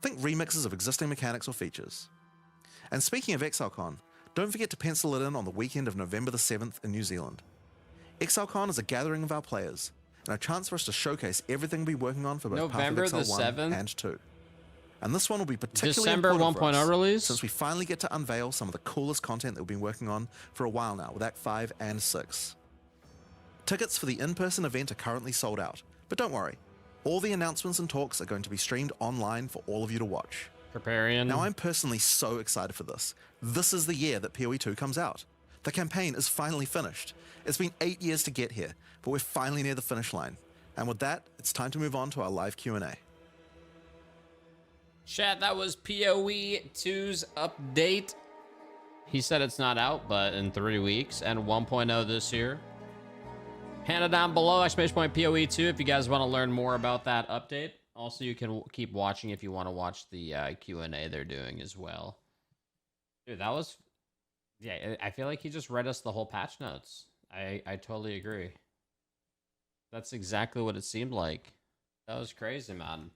A: Think remixes of existing mechanics or features. And speaking of ExileCon, don't forget to pencil it in on the weekend of November the 7th in New Zealand. ExileCon is a gathering of our players, and a chance for us to showcase everything we'll be working on for both
B: November
A: Path of Exile
B: the
A: 1
B: 7th?
A: and 2. And this one will be particularly
B: December
A: important for
B: 1.0
A: us,
B: release?
A: since we finally get to unveil some of the coolest content that we've been working on for a while now with Act 5 and 6. Tickets for the in-person event are currently sold out, but don't worry, all the announcements and talks are going to be streamed online for all of you to watch.
B: Preparian.
A: Now I'm personally so excited for this. This is the year that PoE 2 comes out. The campaign is finally finished. It's been 8 years to get here, but we're finally near the finish line. And with that, it's time to move on to our live Q&A.
B: Chat, that was PoE 2's update. He said it's not out, but in 3 weeks, and 1.0 this year. Hannah down below, !PoE 2 if you guys want to learn more about that update. Also, you can keep watching if you want to watch the Q&A they're doing as well. Dude, that was... Yeah, I feel like he just read us the whole patch notes. I totally agree. That's exactly what it seemed like. That was crazy, man.